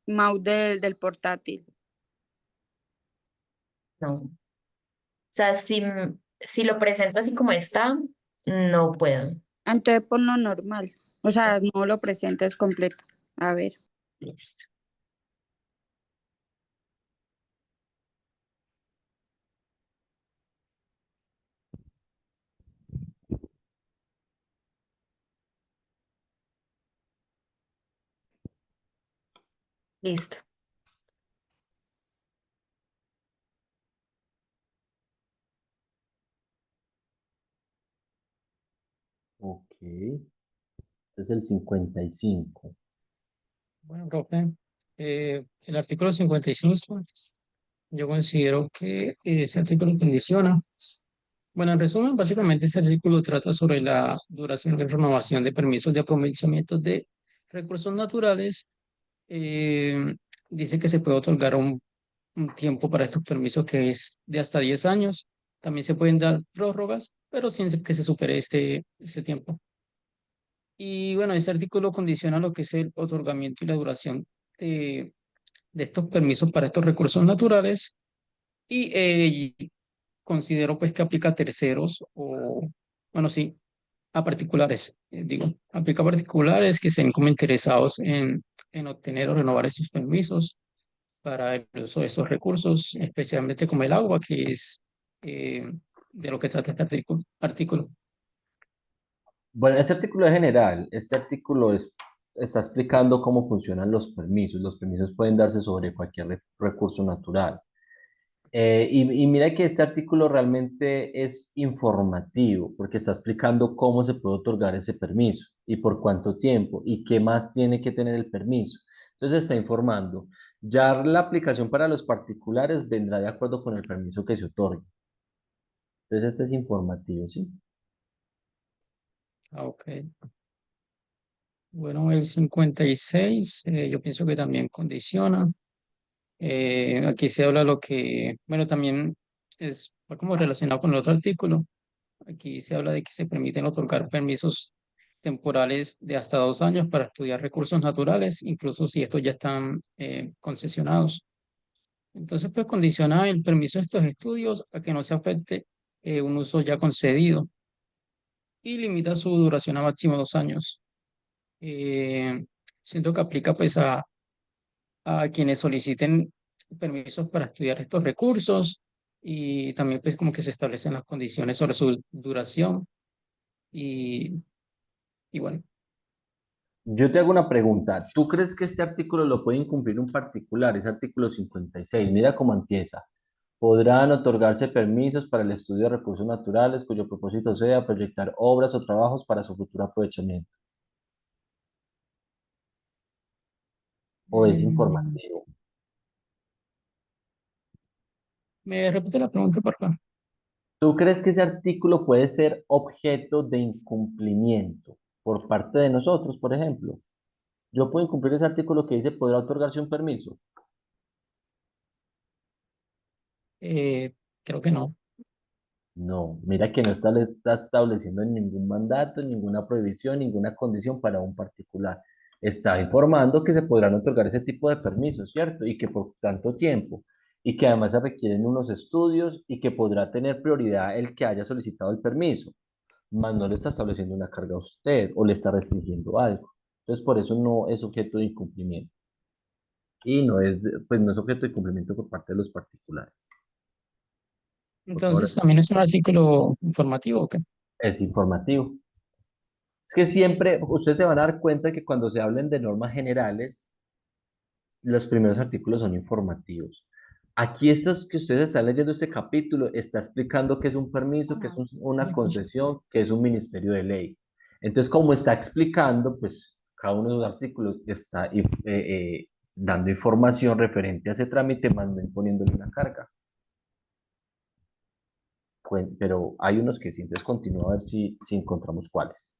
mouse del portátil. No. O sea, si lo presento así como está, no puedo. Entonces ponlo normal. O sea, no lo presentes completo. A ver. Listo. Listo. Ok. Este es el 55. Bueno, profe, el artículo 55, yo considero que ese artículo condiciona. Bueno, en resumen, básicamente este artículo trata sobre la duración de renovación de permisos de aprovechamiento de recursos naturales. Eh, Dice que se puede otorgar un tiempo para estos permisos que es de hasta 10 años. También se pueden dar prórrogas, pero sin que se supere este tiempo. Y bueno, este artículo condiciona lo que es el otorgamiento y la duración de, de estos permisos para estos recursos naturales y considero pues que aplica a terceros o, bueno, sí, a particulares, digo, aplica a particulares que estén como interesados en obtener o renovar esos permisos para el uso de estos recursos, especialmente como el agua, que es eh, de lo que trata este artículo. Bueno, este artículo es general. Este artículo está explicando cómo funcionan los permisos. Los permisos pueden darse sobre cualquier recurso natural. Y mira que este artículo realmente es informativo, porque está explicando cómo se puede otorgar ese permiso y por cuánto tiempo y qué más tiene que tener el permiso. Entonces está informando. Ya la aplicación para los particulares vendrá de acuerdo con el permiso que se otorgue. Entonces este es informativo, ¿sí? Ah, ok. Bueno, el 56, yo pienso que también condiciona. Aquí se habla lo que, bueno, también es como relacionado con el otro artículo. Aquí se habla de que se permiten otorgar permisos temporales de hasta 2 años para estudiar recursos naturales, incluso si estos ya están concesionados. Entonces, pues condiciona el permiso de estos estudios a que no se afecte un uso ya concedido y limita su duración a máximo 2 años. Eh, Siento que aplica pues a quienes soliciten permisos para estudiar estos recursos y también pues como que se establecen las condiciones sobre su duración y, y bueno, Yo te hago una pregunta. ¿Tú crees que este artículo lo puede incumplir un particular? Es artículo 56. Mira cómo empieza. Podrán otorgarse permisos para el estudio de recursos naturales cuyo propósito sea proyectar obras o trabajos para su futuro aprovechamiento. ¿O es mm, informativo? me repite la pregunta, por favor. ¿Tú crees que ese artículo puede ser objeto de incumplimiento por parte de nosotros, por ejemplo? Yo puedo incumplir ese artículo que dice podrá otorgarse un permiso. Eh, Creo que no. No, mira que no está estableciendo ningún mandato, ninguna prohibición, ninguna condición para un particular. Está informando que se podrán otorgar ese tipo de permisos, ¿cierto? Y que por tanto tiempo, y que además se requieren unos estudios y que podrá tener prioridad el que haya solicitado el permiso, más no le está estableciendo una carga a usted o le está restringiendo algo. Entonces, por eso no es objeto de incumplimiento. Y no es, pues no es objeto de cumplimiento por parte de los particulares. Por favor, Entonces también es un artículo informativo, ¿ok? es informativo. Es que siempre, ustedes se van a dar cuenta que cuando se hablen de normas generales, los primeros artículos son informativos. Aquí estos que ustedes están leyendo este capítulo está explicando qué es un permiso, qué es una concesión, qué es un ministerio de ley. Entonces, como está explicando, pues cada uno de los artículos está dando información referente a ese trámite, más no imponiéndole una carga. Pero hay unos que sí, entonces continúa a ver si encontramos cuáles.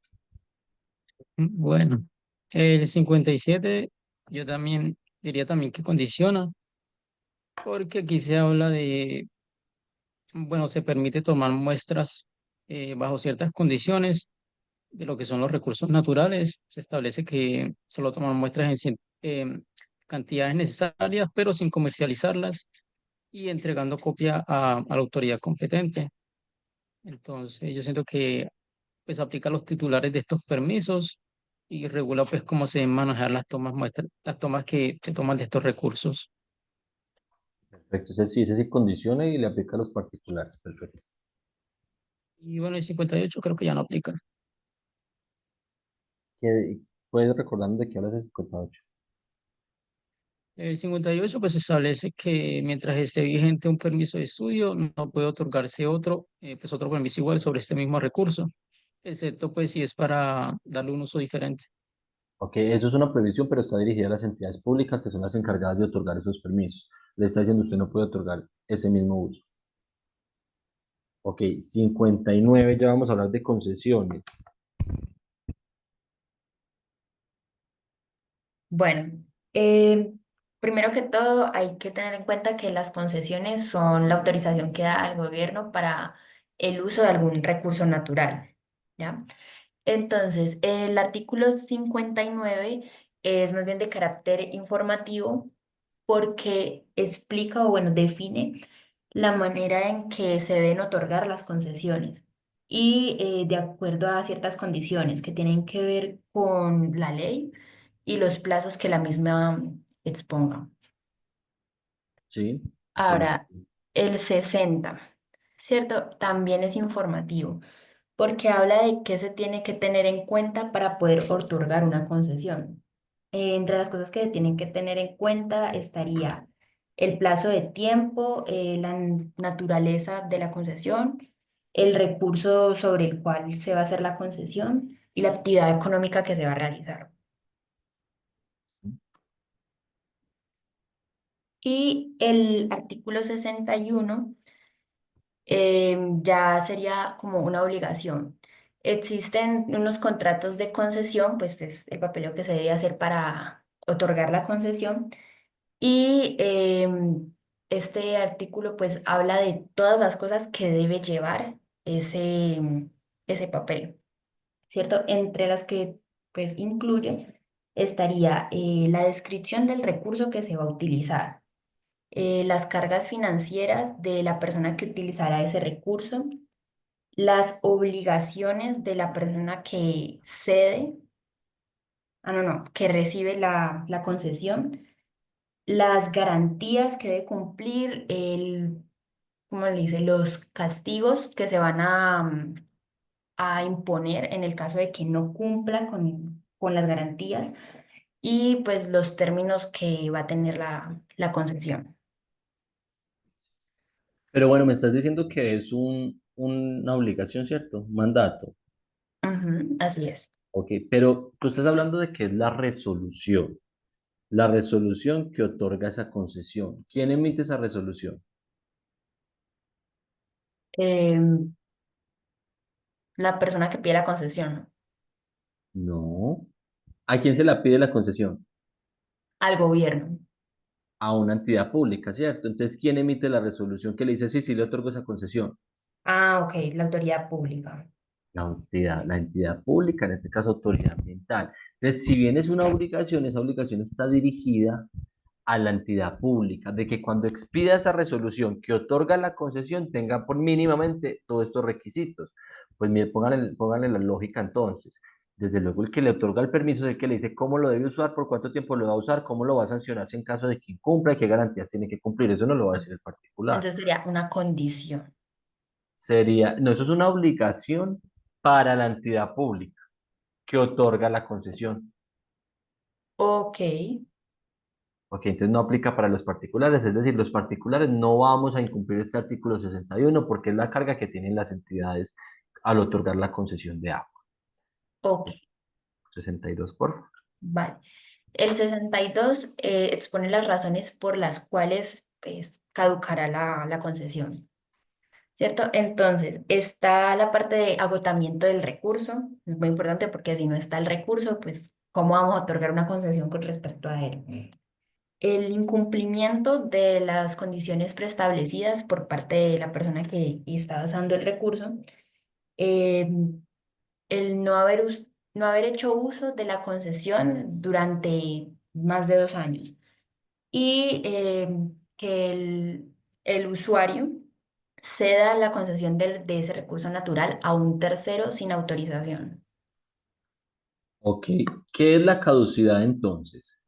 Bueno, el 57 yo también diría también que condiciona, porque aquí se habla de, bueno, se permite tomar muestras bajo ciertas condiciones de lo que son los recursos naturales. Se establece que solo toman muestras en cantidades necesarias, pero sin comercializarlas y entregando copia a la autoridad competente. Entonces, yo siento que pues aplica a los titulares de estos permisos y regula pues cómo se deben manejar las tomas muestras, las tomas que se toman de estos recursos. Perfecto, ese sí condiciona y le aplica a los particulares. Perfecto. Y bueno, el 58 creo que ya no aplica. ¿Puedes recordarme de qué hablas de 58? El 58 pues establece que mientras esté vigente un permiso de estudio, no puede otorgarse otro, pues otro permiso igual sobre este mismo recurso, excepto pues si es para darle un uso diferente. Ok, eso es una prohibición, pero está dirigida a las entidades públicas que son las encargadas de otorgar esos permisos. Le está diciendo usted no puede otorgar ese mismo uso. Ok, 59, ya vamos a hablar de concesiones. Bueno, primero que todo hay que tener en cuenta que las concesiones son la autorización que da al gobierno para el uso de algún recurso natural, ¿ya? Entonces, el artículo 59 es más bien de carácter informativo porque explica o, bueno, define la manera en que se deben otorgar las concesiones y de acuerdo a ciertas condiciones que tienen que ver con la ley y los plazos que la misma exponga. Sí, ok. Ahora, el 60, ¿cierto? También es informativo porque habla de qué se tiene que tener en cuenta para poder otorgar una concesión. Entre las cosas que tienen que tener en cuenta estaría el plazo de tiempo, la naturaleza de la concesión, el recurso sobre el cual se va a hacer la concesión y la actividad económica que se va a realizar. Y el artículo 61 ya sería como una obligación. Existen unos contratos de concesión, pues es el papeleo que se debe hacer para otorgar la concesión. Y este artículo pues habla de todas las cosas que debe llevar ese papel, ¿cierto? Entre las que pues incluye estaría la descripción del recurso que se va a utilizar, las cargas financieras de la persona que utilizará ese recurso, las obligaciones de la persona que cede, no, que recibe la concesión, las garantías que debe cumplir, ¿cómo le dice? Los castigos que se van a imponer en el caso de que no cumpla con las garantías y pues los términos que va a tener la concesión. Pero bueno, me estás diciendo que es una obligación, ¿cierto? Un mandato. Ujú, así es. Ok, pero tú estás hablando de que es la resolución que otorga esa concesión. ¿Quién emite esa resolución? Em, la persona que pide la concesión, ¿no? No. ¿A quién se la pide la concesión? Al gobierno. A una entidad pública, ¿cierto? Entonces, ¿quién emite la resolución que le dice sí, sí le otorgo esa concesión? Ah, ok, la autoridad pública. La entidad pública, en este caso autoridad ambiental. Entonces, si bien es una obligación, esa obligación está dirigida a la entidad pública, de que cuando expida esa resolución que otorga la concesión tenga por mínimamente todos estos requisitos. Pues mire, pónganle la lógica entonces. Desde luego el que le otorga el permiso es el que le dice cómo lo debe usar, por cuánto tiempo lo va a usar, cómo lo va a sancionar si en caso de que incumpla y qué garantías tiene que cumplir. Eso no lo va a decir el particular. Entonces sería una condición. No, eso es una obligación para la entidad pública que otorga la concesión. Ok, Ok, entonces no aplica para los particulares, es decir, los particulares no vamos a incumplir este artículo 61 porque es la carga que tienen las entidades al otorgar la concesión de agua. ok, 62, por favor. vale. El 62 expone las razones por las cuales pues, caducará la concesión, ¿cierto? Entonces, está la parte de agotamiento del recurso, es muy importante porque si no está el recurso, pues, ¿cómo vamos a otorgar una concesión con respecto a él? El incumplimiento de las condiciones preestablecidas por parte de la persona que está usando el recurso, eh, el no haber hecho uso de la concesión durante más de 2 años y que el usuario ceda la concesión de ese recurso natural a un tercero sin autorización. Ok, ¿qué es la caducidad entonces?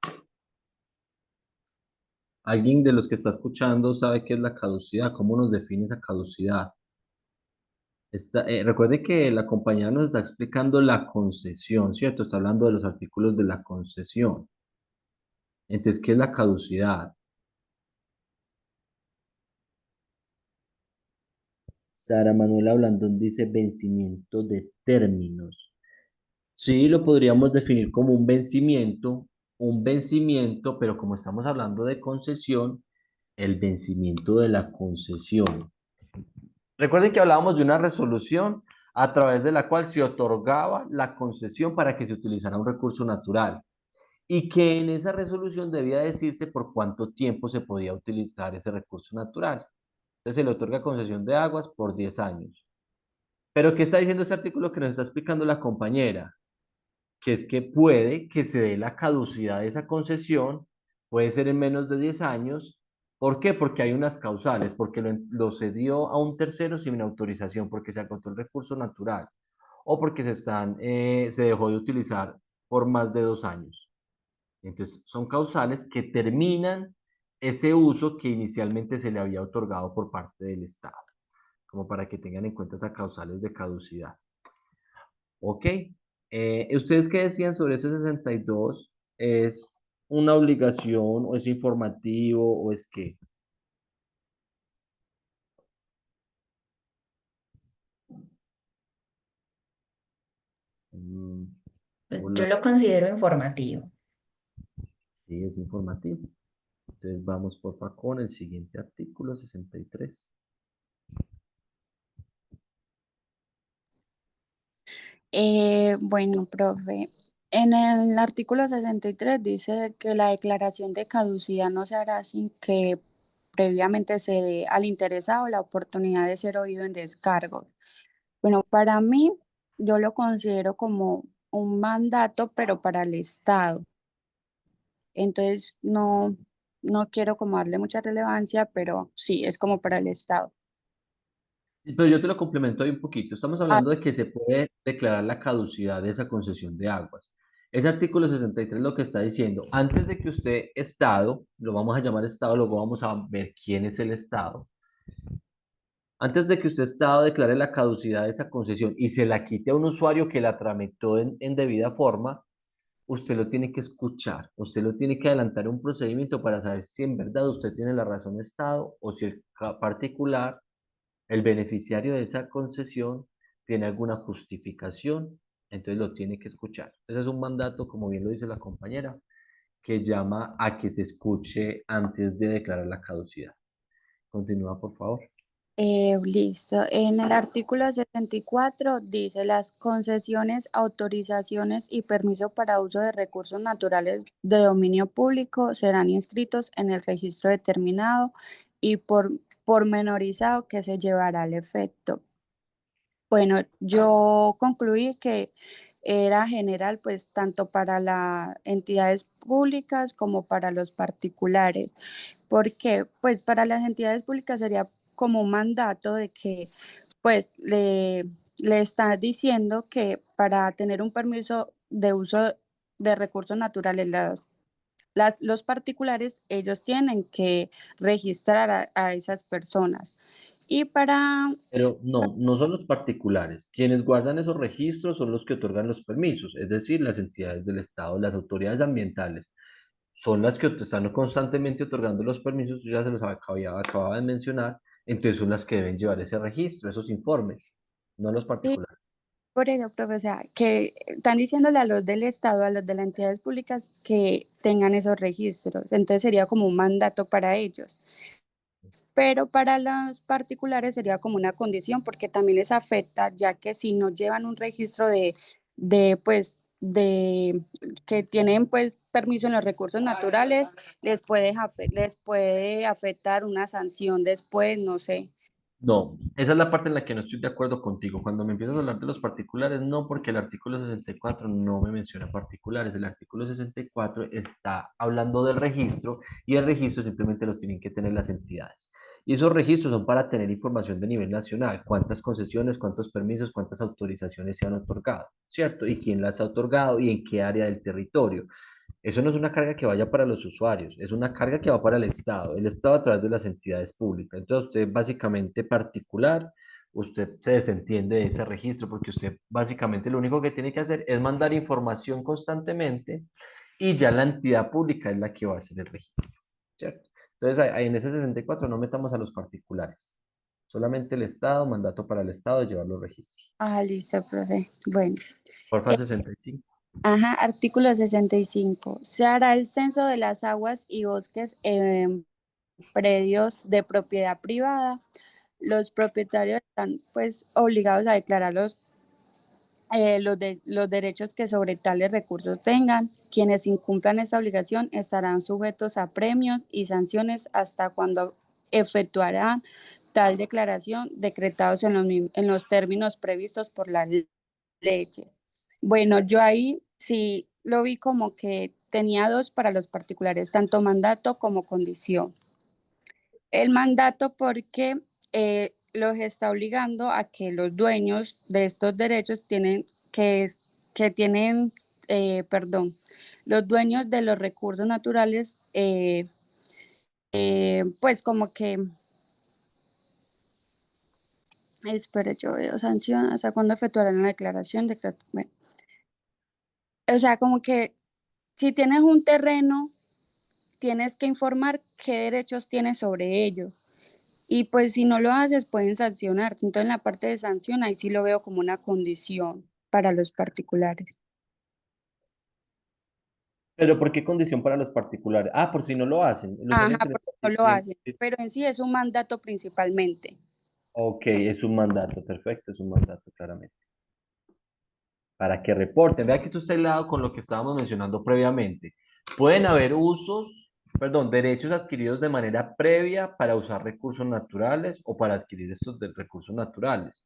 ¿Alguien de los que está escuchando sabe qué es la caducidad? ¿Cómo nos define esa caducidad? Recuerde que la compañía nos está explicando la concesión, ¿cierto? Está hablando de los artículos de la concesión. Entonces, ¿qué es la caducidad? Sara Manuela Blandón dice vencimiento de términos. Sí, lo podríamos definir como un vencimiento, pero como estamos hablando de concesión, el vencimiento de la concesión. Recuerden que hablábamos de una resolución a través de la cual se otorgaba la concesión para que se utilizara un recurso natural y que en esa resolución debía decirse por cuánto tiempo se podía utilizar ese recurso natural. Entonces se le otorga concesión de aguas por 10 años. Pero ¿qué está diciendo este artículo que nos está explicando la compañera? Que es que puede que se dé la caducidad de esa concesión, puede ser en menos de 10 años. ¿Por qué? Porque hay unas causales, porque lo cedió a un tercero sin autorización, porque se agotó el recurso natural o porque se dejó de utilizar por más de 2 años. Entonces, son causales que terminan ese uso que inicialmente se le había otorgado por parte del Estado, como para que tengan en cuenta esas causales de caducidad. ¿Ok? ¿Ustedes qué decían sobre ese 62? ¿Es una obligación o es informativo o es qué? Mm, Pues hola. yo lo considero informativo. Sí, es informativo. Entonces vamos porfa con el siguiente artículo 63. Bueno, profe, en el artículo 63 dice que la declaración de caducidad no se hará sin que previamente se dé al interesado la oportunidad de ser oído en descargos. Bueno, para mí, yo lo considero como un mandato, pero para el Estado. Entonces, no quiero como darle mucha relevancia, pero sí, es como para el Estado. Sí, pero yo te lo complemento ahí un poquito. Estamos Ah, hablando de que se puede declarar la caducidad de esa concesión de aguas. Ese artículo 63 lo que está diciendo, antes de que usted, Estado, lo vamos a llamar Estado, luego vamos a ver quién es el Estado. Antes de que usted, Estado, declare la caducidad de esa concesión y se la quite a un usuario que la tramitó en debida forma, usted lo tiene que escuchar, usted lo tiene que adelantar un procedimiento para saber si en verdad usted tiene la razón, Estado, o si el particular, el beneficiario de esa concesión, tiene alguna justificación, entonces lo tiene que escuchar. Ese es un mandato, como bien lo dice la compañera, que llama a que se escuche antes de declarar la caducidad. Continúa, por favor. Listo. En el artículo 74 dice las concesiones, autorizaciones y permiso para uso de recursos naturales de dominio público serán inscritos en el registro determinado y pormenorizado que se llevará al efecto. Bueno, yo concluí que era general, pues tanto para las entidades públicas como para los particulares. Porque, pues para las entidades públicas sería como un mandato de que, pues le está diciendo que para tener un permiso de uso de recursos naturales, los particulares, ellos tienen que registrar a esas personas. Y para Pero no, no son los particulares. Quienes guardan esos registros son los que otorgan los permisos, es decir, las entidades del Estado, las autoridades ambientales, son las que están constantemente otorgando los permisos, yo ya se los acababa de mencionar, entonces son las que deben llevar ese registro, esos informes, no los Sí, particulares. por eso, profe, o sea, que están diciéndole a los del Estado, a los de las entidades públicas que tengan esos registros. Entonces sería como un mandato para ellos. Pero para los particulares sería como una condición porque también les afecta, ya que si no llevan un registro pues, de que tienen pues permiso en los recursos naturales, les puede afectar una sanción después, no sé. No, esa es la parte en la que no estoy de acuerdo contigo. Cuando me empiezas a hablar de los particulares, no, porque el artículo 64 no me menciona particulares. El artículo 64 está hablando del registro y el registro simplemente lo tienen que tener las entidades. Y esos registros son para tener información de nivel nacional, cuántas concesiones, cuántos permisos, cuántas autorizaciones se han otorgado, ¿cierto? Y quién las ha otorgado y en qué área del territorio. Eso no es una carga que vaya para los usuarios, es una carga que va para el Estado a través de las entidades públicas. Entonces, usted básicamente particular, usted se desentiende de ese registro porque usted básicamente lo único que tiene que hacer es mandar información constantemente y ya la entidad pública es la que va a hacer el registro, ¿cierto? Entonces, en ese 64 no metamos a los particulares, solamente el Estado, mandato para el Estado de llevar los registros. Ah, listo, profe. Bueno. Porfa, 65. Ajá, artículo 65. Se hará el censo de las aguas y bosques en predios de propiedad privada. Los propietarios están pues obligados a declarar los derechos que sobre tales recursos tengan. Quienes incumplan esta obligación estarán sujetos a premios y sanciones hasta cuando efectuarán tal declaración decretados en los términos previstos por las leyes. Bueno, yo ahí sí lo vi como que tenía dos para los particulares, tanto mandato como condición. El mandato porque los está obligando a que los dueños de estos derechos perdón, los dueños de los recursos naturales, pues como que, espere, yo veo sanción, hasta cuándo efectuarán la declaración de, bueno, o sea, como que si tienes un terreno, tienes que informar qué derechos tienes sobre ello. Y pues si no lo haces, pueden sancionarte. Entonces, en la parte de sanción, ahí sí lo veo como una condición para los particulares. Pero ¿por qué condición para los particulares? Ah, por si no lo hacen. Lo Ajá, tienen que porque no lo hacen. Pero en sí es un mandato principalmente. Ok, es un mandato, perfecto, es un mandato, claramente. Para que reporten. Vea que esto está hilado con lo que estábamos mencionando previamente. Pueden haber derechos adquiridos de manera previa para usar recursos naturales o para adquirir estos recursos naturales.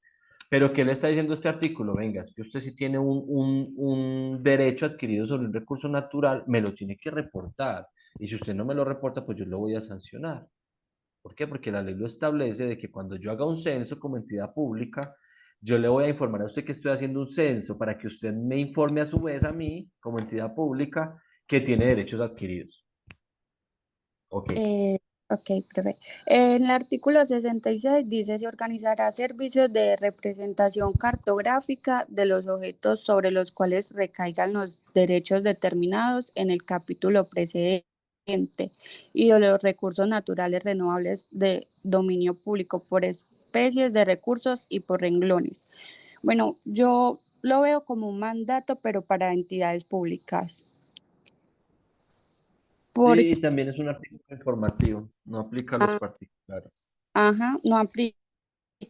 Pero ¿qué le está diciendo este artículo? Venga, es que usted si tiene un derecho adquirido sobre un recurso natural, me lo tiene que reportar. Y si usted no me lo reporta, pues yo lo voy a sancionar. ¿Por qué? Porque la ley lo establece de que cuando yo haga un censo como entidad pública, yo le voy a informar a usted que estoy haciendo un censo para que usted me informe a su vez a mí, como entidad pública, que tiene derechos adquiridos. Ok. Ok, perfecto. En el artículo 66 dice, se organizará servicios de representación cartográfica de los objetos sobre los cuales recaigan los derechos determinados en el capítulo precedente y de los recursos naturales renovables de dominio público por especies de recursos y por renglones. Bueno, yo lo veo como un mandato, pero para entidades públicas. Sí, y también es un artículo informativo, no aplica a los particulares. Ajá, no aplica,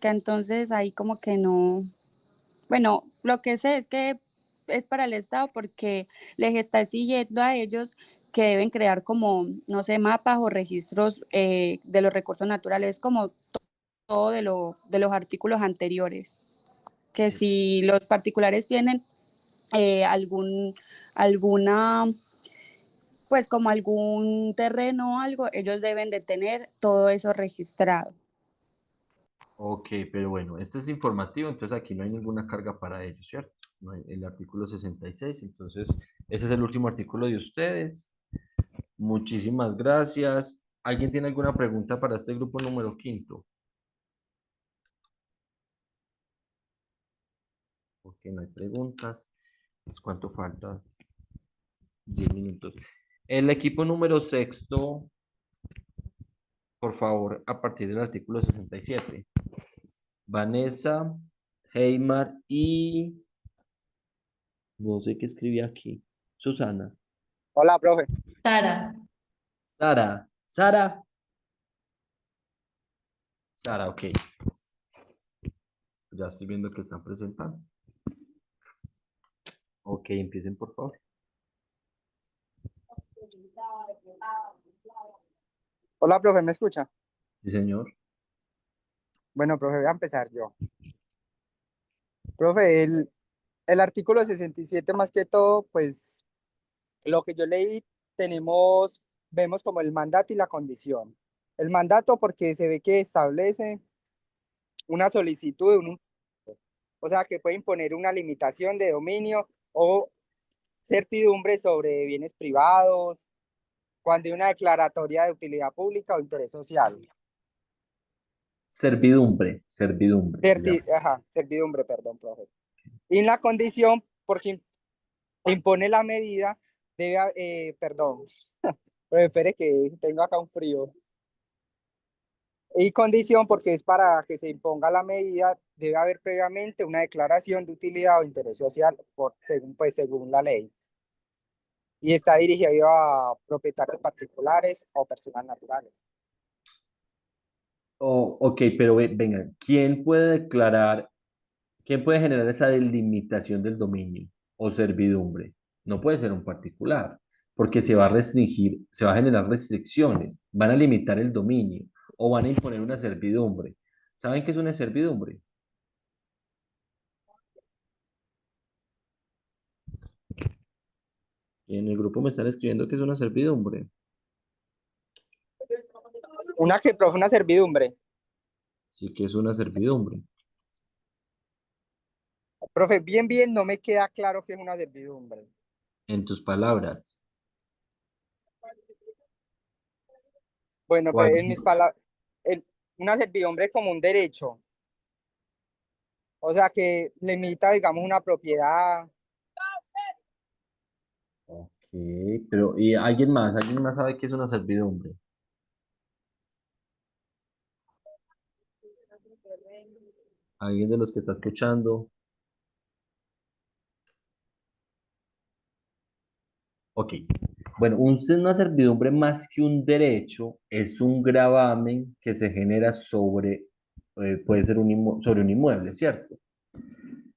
entonces ahí como que no. Bueno, lo que sé es que es para el Estado porque les está exigiendo a ellos que deben crear como, no sé, mapas o registros de los recursos naturales, como todo de los artículos anteriores. Que si los particulares tienen alguna, pues como algún terreno o algo, ellos deben de tener todo eso registrado. Ok, pero bueno, este es informativo, entonces aquí no hay ninguna carga para ellos, ¿cierto? No hay el artículo 66, entonces ese es el último artículo de ustedes. Muchísimas gracias. ¿Alguien tiene alguna pregunta para este grupo número 5? Ok, no hay preguntas. ¿Cuánto falta? 10 minutos. El equipo número 6, por favor, a partir del artículo 67. Vanessa, Heymar y... No sé qué escribí aquí. Susana. Hola, profe. Sara. Sara. Sara. Sara, ok. Ya estoy viendo que están presentando. Ok, empiecen por favor. Hola, profe, ¿me escucha? Sí, señor. Bueno, profe, voy a empezar yo. Profe, el artículo 67 más que todo, pues lo que yo leí, vemos como el mandato y la condición. El mandato porque se ve que establece una solicitud de o sea, que puede imponer una limitación de dominio o certidumbre sobre bienes privados, cuando hay una declaratoria de utilidad pública o interés social. Servidumbre. Servidumbre, perdón, profe. Y en la condición, porque impone la medida perdón, pero espere que tengo acá un frío. Y condición, porque es para que se imponga la medida, debe haber previamente una declaración de utilidad o interés social, según la ley. Y está dirigido a propietarios particulares o personas naturales. Ok, pero venga, quién puede generar esa delimitación del dominio o servidumbre? No puede ser un particular, porque se va a restringir, se va a generar restricciones, van a limitar el dominio o van a imponer una servidumbre. ¿Saben qué es una servidumbre? Y en el grupo me están escribiendo que es una servidumbre. Profe, una servidumbre. Sí, que es una servidumbre. Profe, bien, no me queda claro qué es una servidumbre. En tus palabras. Bueno, ¿Cuál? pero en mis palabras, una servidumbre es como un derecho. O sea, que limita, digamos, una propiedad. Ok, pero ¿y alguien más sabe qué es una servidumbre? ¿Alguien de los que está escuchando? Ok, bueno, una servidumbre más que un derecho es un gravamen que se genera sobre, puede ser sobre un inmueble, ¿cierto?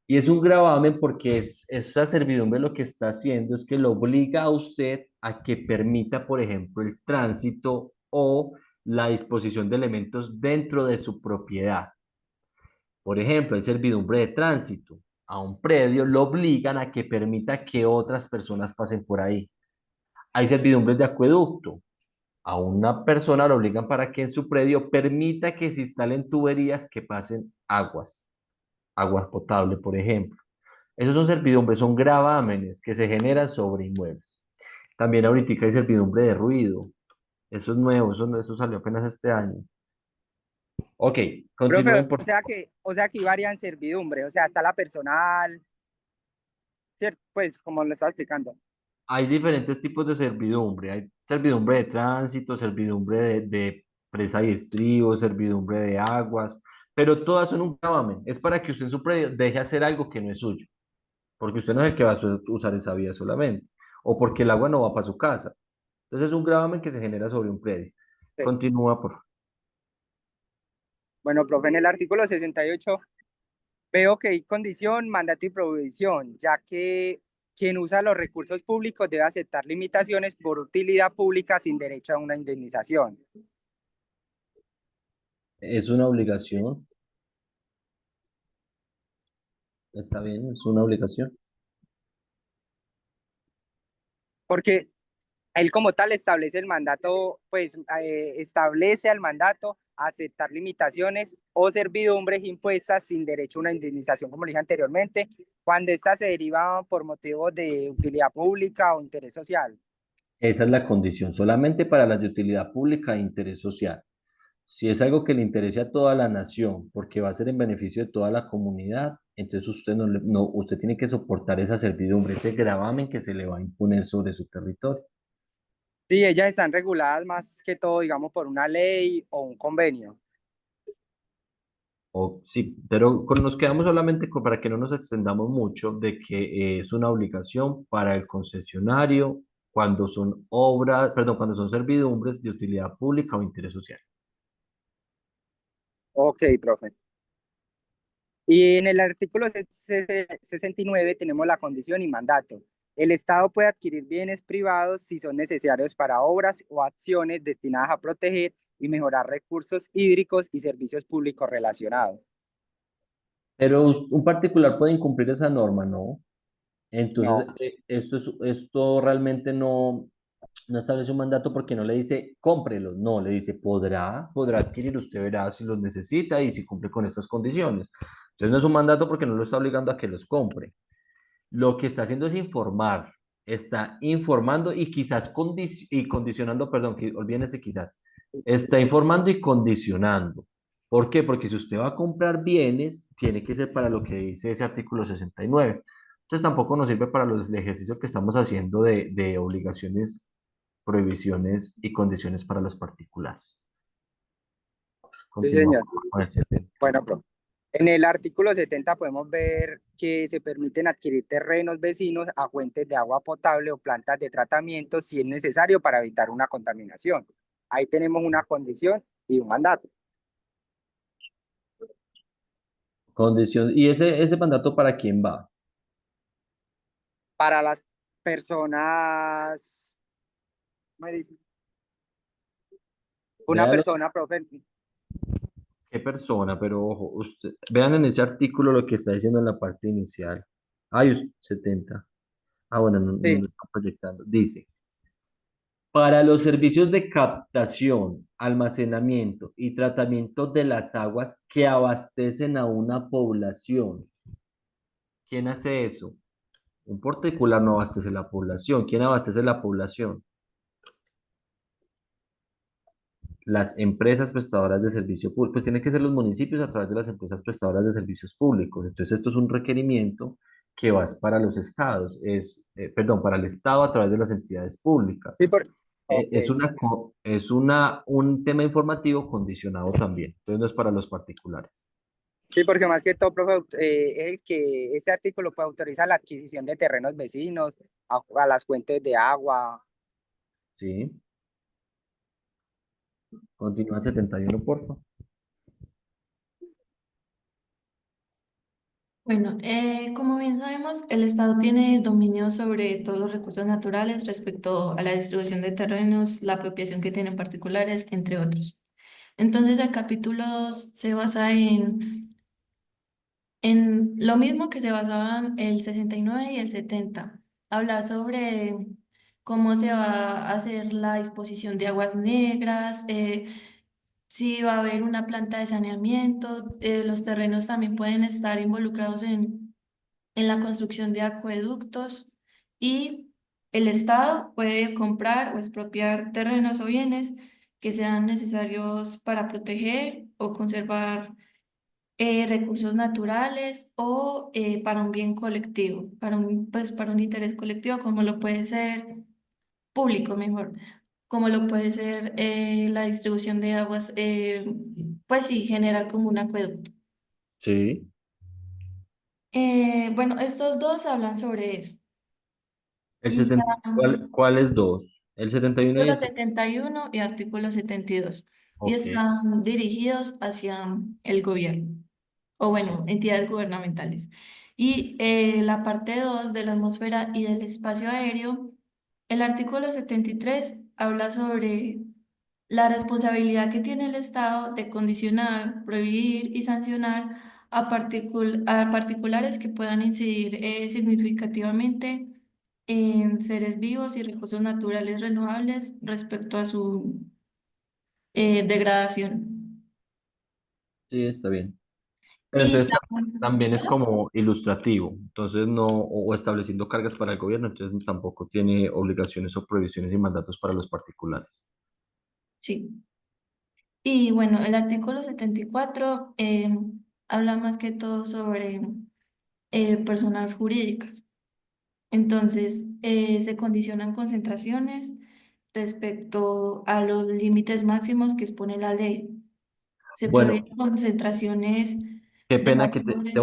Y es un gravamen porque esa servidumbre lo que está haciendo es que lo obliga a usted a que permita, por ejemplo, el tránsito o la disposición de elementos dentro de su propiedad. Por ejemplo, hay servidumbre de tránsito. A un predio lo obligan a que permita que otras personas pasen por ahí. Hay servidumbres de acueducto. A una persona lo obligan para que en su predio permita que se instalen tuberías que pasen aguas potables, por ejemplo. Esos son servidumbres, son gravámenes que se generan sobre inmuebles. También ahorita hay servidumbre de ruido. Eso es nuevo, eso salió apenas este año. Ok, Profe, continúen por o sea que varían servidumbre, o sea, está la personal, ¿cierto? Pues como lo estaba explicando. Hay diferentes tipos de servidumbre. Hay servidumbre de tránsito, servidumbre de presa y estribo, servidumbre de aguas, pero todas son un gravamen. Es para que usted en su predio deje hacer algo que no es suyo, porque usted no es el que va a usar esa vía solamente, o porque el agua no va para su casa. Entonces es un gravamen que se genera sobre un predio. Sí. Continúa, por favor. Bueno, profe, en el artículo 68 veo que hay condición, mandato y prohibición, ya que quien usa los recursos públicos debe aceptar limitaciones por utilidad pública sin derecho a una indemnización. Es una obligación. Está bien, es una obligación. Porque él como tal establece el mandato, pues establece al mandato aceptar limitaciones o servidumbres impuestas sin derecho a una indemnización, como le dije anteriormente, cuando éstas se derivan por motivos de utilidad pública o interés social. Esa es la condición, solamente para las de utilidad pública e interés social. Si es algo que le interese a toda la nación, porque va a ser en beneficio de toda la comunidad, entonces usted usted tiene que soportar esa servidumbre, ese gravamen que se le va a imponer sobre su territorio. Sí, ellas están reguladas más que todo, digamos, por una ley o un convenio. Sí, pero nos quedamos solamente para que no nos extendamos mucho de que es una obligación para el concesionario cuando son obras, perdón, cuando son servidumbres de utilidad pública o interés social. Ok, profe. Y en el artículo 69 tenemos la condición y mandato. El Estado puede adquirir bienes privados si son necesarios para obras o acciones destinadas a proteger y mejorar recursos hídricos y servicios públicos relacionados. Pero un particular puede incumplir esa norma, ¿no? Entonces, No. esto realmente no establece un mandato porque no le dice cómprelo, no, le dice podrá adquirir, usted verá si los necesita y si cumple con estas condiciones. Entonces no es un mandato porque no lo está obligando a que los compre. Lo que está haciendo es informar, está informando y quizás condicionando, perdón, que olvídense ese quizás, está informando y condicionando. ¿Por qué? Porque si usted va a comprar bienes, tiene que ser para lo que dice ese artículo 69. Entonces tampoco nos sirve para el ejercicio que estamos haciendo de obligaciones, prohibiciones y condiciones para los particulares. Sí, Continuamos señor. con el 70. Bueno, profe. En el artículo 70 podemos ver que se permiten adquirir terrenos vecinos a fuentes de agua potable o plantas de tratamiento si es necesario para evitar una contaminación. Ahí tenemos una condición y un mandato. Condición, ¿y ese mandato para quién va? Para las personas, me dice, una Véalo, persona, profe, qué persona, pero ojo, vean en ese artículo lo que está diciendo en la parte inicial. Ay, 70. Ah, bueno, no sí, lo está proyectando. Dice, para los servicios de captación, almacenamiento y tratamiento de las aguas que abastecen a una población. ¿Quién hace eso? Un particular no abastece la población. ¿Quién abastece la población? Las empresas prestadoras de servicio público. Pues tienen que ser los municipios a través de las empresas prestadoras de servicios públicos. Entonces, esto es un requerimiento que va para los estados, perdón, para el estado a través de las entidades públicas. sí, ok. Un tema informativo condicionado también. Entonces, no es para los particulares. Sí, porque más que todo, profe, es el que este artículo puede autorizar la adquisición de terrenos vecinos a las fuentes de agua. Sí. Continúa 71, por favor. Bueno, como bien sabemos, el Estado tiene dominio sobre todos los recursos naturales respecto a la distribución de terrenos, la apropiación que tienen particulares, entre otros. Entonces, el capítulo 2 se basa en lo mismo que se basaban el 69 y el 70. Hablar sobre cómo se va a hacer la disposición de aguas negras, si va a haber una planta de saneamiento, los terrenos también pueden estar involucrados en la construcción de acueductos y el Estado puede comprar o expropiar terrenos o bienes que sean necesarios para proteger o conservar recursos naturales o para un bien colectivo, para un interés colectivo como lo puede ser público mejor, como lo puede ser la distribución de aguas, pues sí, generar como un acueducto. Sí. Bueno, estos dos hablan sobre eso. El Y 70, ¿cuáles dos? El 71 y artículo el... 71 y artículo 72. Y Ok, están dirigidos hacia el gobierno, o sí. bueno, entidades gubernamentales. Y la parte 2 de la atmósfera y del espacio aéreo, el artículo 73 habla sobre la responsabilidad que tiene el Estado de condicionar, prohibir y sancionar a particulares que puedan incidir significativamente en seres vivos y recursos naturales renovables respecto a su degradación. Sí, está bien. Pero Y entonces también es ¿Hola? como ilustrativo, entonces no, o estableciendo cargas para el gobierno, entonces tampoco tiene obligaciones o prohibiciones y mandatos para los particulares. Sí. Y bueno, el artículo 74 habla más que todo sobre personas jurídicas. Entonces, se condicionan concentraciones respecto a los límites máximos que expone la ley. Se Bueno, prohíben concentraciones qué de pena que mayores.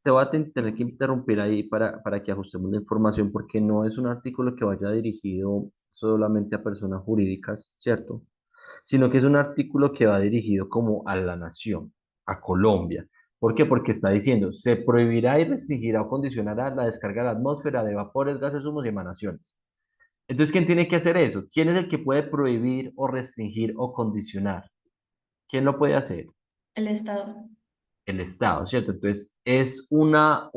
te voy a tener que interrumpir ahí para que ajustemos la información, porque no es un artículo que vaya dirigido solamente a personas jurídicas, ¿cierto? Sino que es un artículo que va dirigido como a la nación, a Colombia. ¿Por qué? Porque está diciendo, se prohibirá y restringirá o condicionará la descarga a la atmósfera de vapores, gases, humos y emanaciones. Entonces, ¿quién tiene que hacer eso? ¿Quién es el que puede prohibir o restringir o condicionar? ¿Quién lo puede hacer? El Estado. El Estado, ¿cierto? Entonces, es una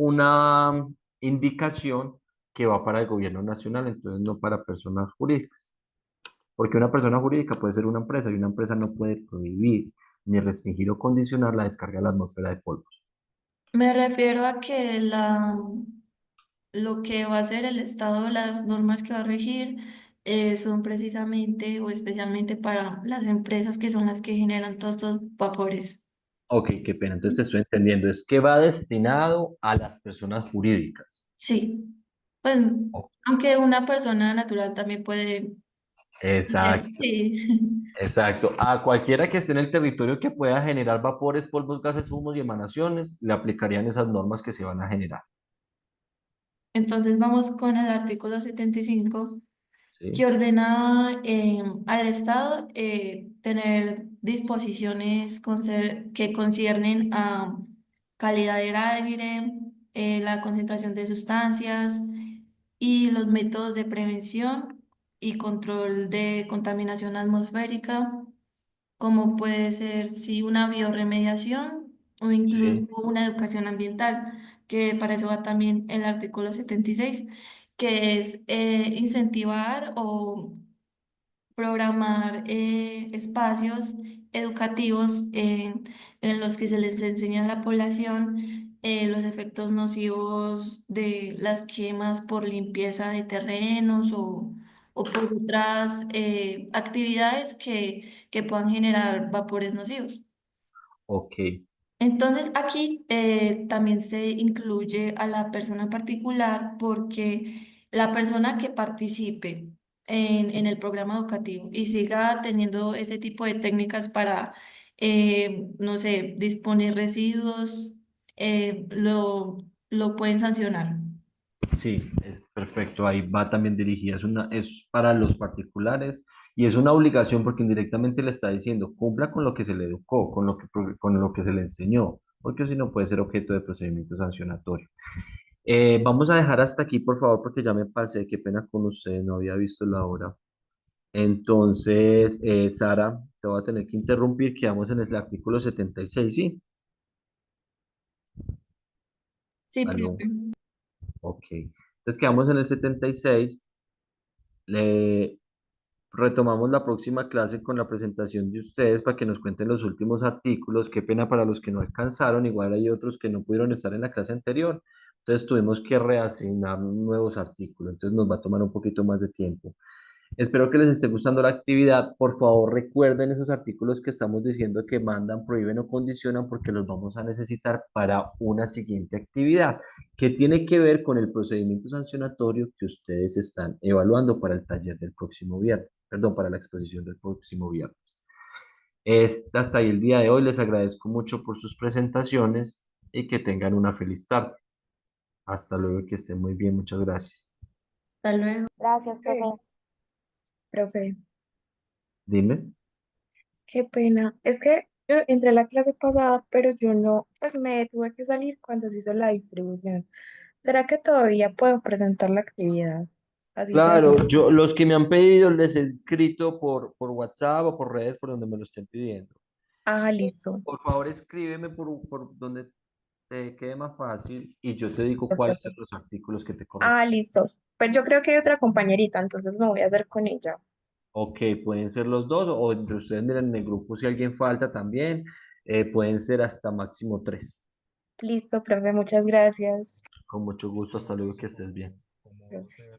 indicación que va para el gobierno nacional, entonces no para personas jurídicas. Porque una persona jurídica puede ser una empresa y una empresa no puede prohibir ni restringir o condicionar la descarga a la atmósfera de polvos. Me refiero a que lo que va a hacer el Estado, las normas que va a regir, son precisamente o especialmente para las empresas que son las que generan todos estos vapores. Ok, qué pena, entonces te estoy entendiendo. Es que va destinado a las personas jurídicas. Sí, pues aunque una persona natural también puede hacer, Exacto, sí. exacto. A cualquiera que esté en el territorio que pueda generar vapores, polvos, gases, humos y emanaciones, le aplicarían esas normas que se van a generar. Entonces vamos con el artículo 75 que ¿Sí? ordena al Estado tener disposiciones que conciernen a calidad del aire, la concentración de sustancias y los métodos de prevención y control de contaminación atmosférica, como puede ser si una biorremediación o incluso Sí. una educación ambiental, que para eso va también el artículo 76 que es incentivar o programar espacios educativos en los que se les enseña a la población los efectos nocivos de las quemas por limpieza de terrenos o por otras actividades que puedan generar vapores nocivos. Ok. Entonces aquí también se incluye a la persona particular porque la persona que participe en el programa educativo y siga teniendo ese tipo de técnicas para, no sé, disponer residuos, lo pueden sancionar. Sí, es perfecto. Ahí va también dirigida. Es para los particulares y es una obligación porque indirectamente le está diciendo, cumpla con lo que se le educó, con lo que se le enseñó, porque si no puede ser objeto de procedimiento sancionatorio. Vamos a dejar hasta aquí, por favor, porque ya me pasé. Qué pena con ustedes, no había visto la hora. Entonces, Sara, te voy a tener que interrumpir. Quedamos en el artículo 76, ¿sí? Sí, Aló. profe. Ok. Entonces, quedamos en el 76. Le retomamos la próxima clase con la presentación de ustedes para que nos cuenten los últimos artículos. Qué pena para los que no alcanzaron, igual hay otros que no pudieron estar en la clase anterior. Entonces tuvimos que reasignar nuevos artículos, entonces nos va a tomar un poquito más de tiempo. Espero que les esté gustando la actividad. Por favor, recuerden esos artículos que estamos diciendo que mandan, prohíben o condicionan porque los vamos a necesitar para una siguiente actividad que tiene que ver con el procedimiento sancionatorio que ustedes están evaluando para el taller del próximo viernes, perdón, para la exposición del próximo viernes. Hasta ahí el día de hoy. Les agradezco mucho por sus presentaciones y que tengan una feliz tarde. Hasta luego, que estén muy bien. Muchas gracias. Hasta luego. Gracias, profe. Profe, Dime. qué pena. Es que yo entré a la clase pasada, pero yo no, pues me tuve que salir cuando se hizo la distribución. ¿Será que todavía puedo presentar la actividad? Así sea Claro, solo. los que me han pedido les he escrito por WhatsApp o por redes por donde me lo estén pidiendo. Ah, listo. Por favor, escríbeme por donde te quede más fácil y yo te digo cuáles Perfecto. son los artículos que te Ah, corresponden. listo. Pues yo creo que hay otra compañerita, entonces me voy a hacer con ella. Ok, pueden ser los dos o entre ustedes miren en el grupo si alguien falta también. Pueden ser hasta máximo tres. Listo, profe, muchas gracias. Con mucho gusto, hasta luego, que estés bien. Profe.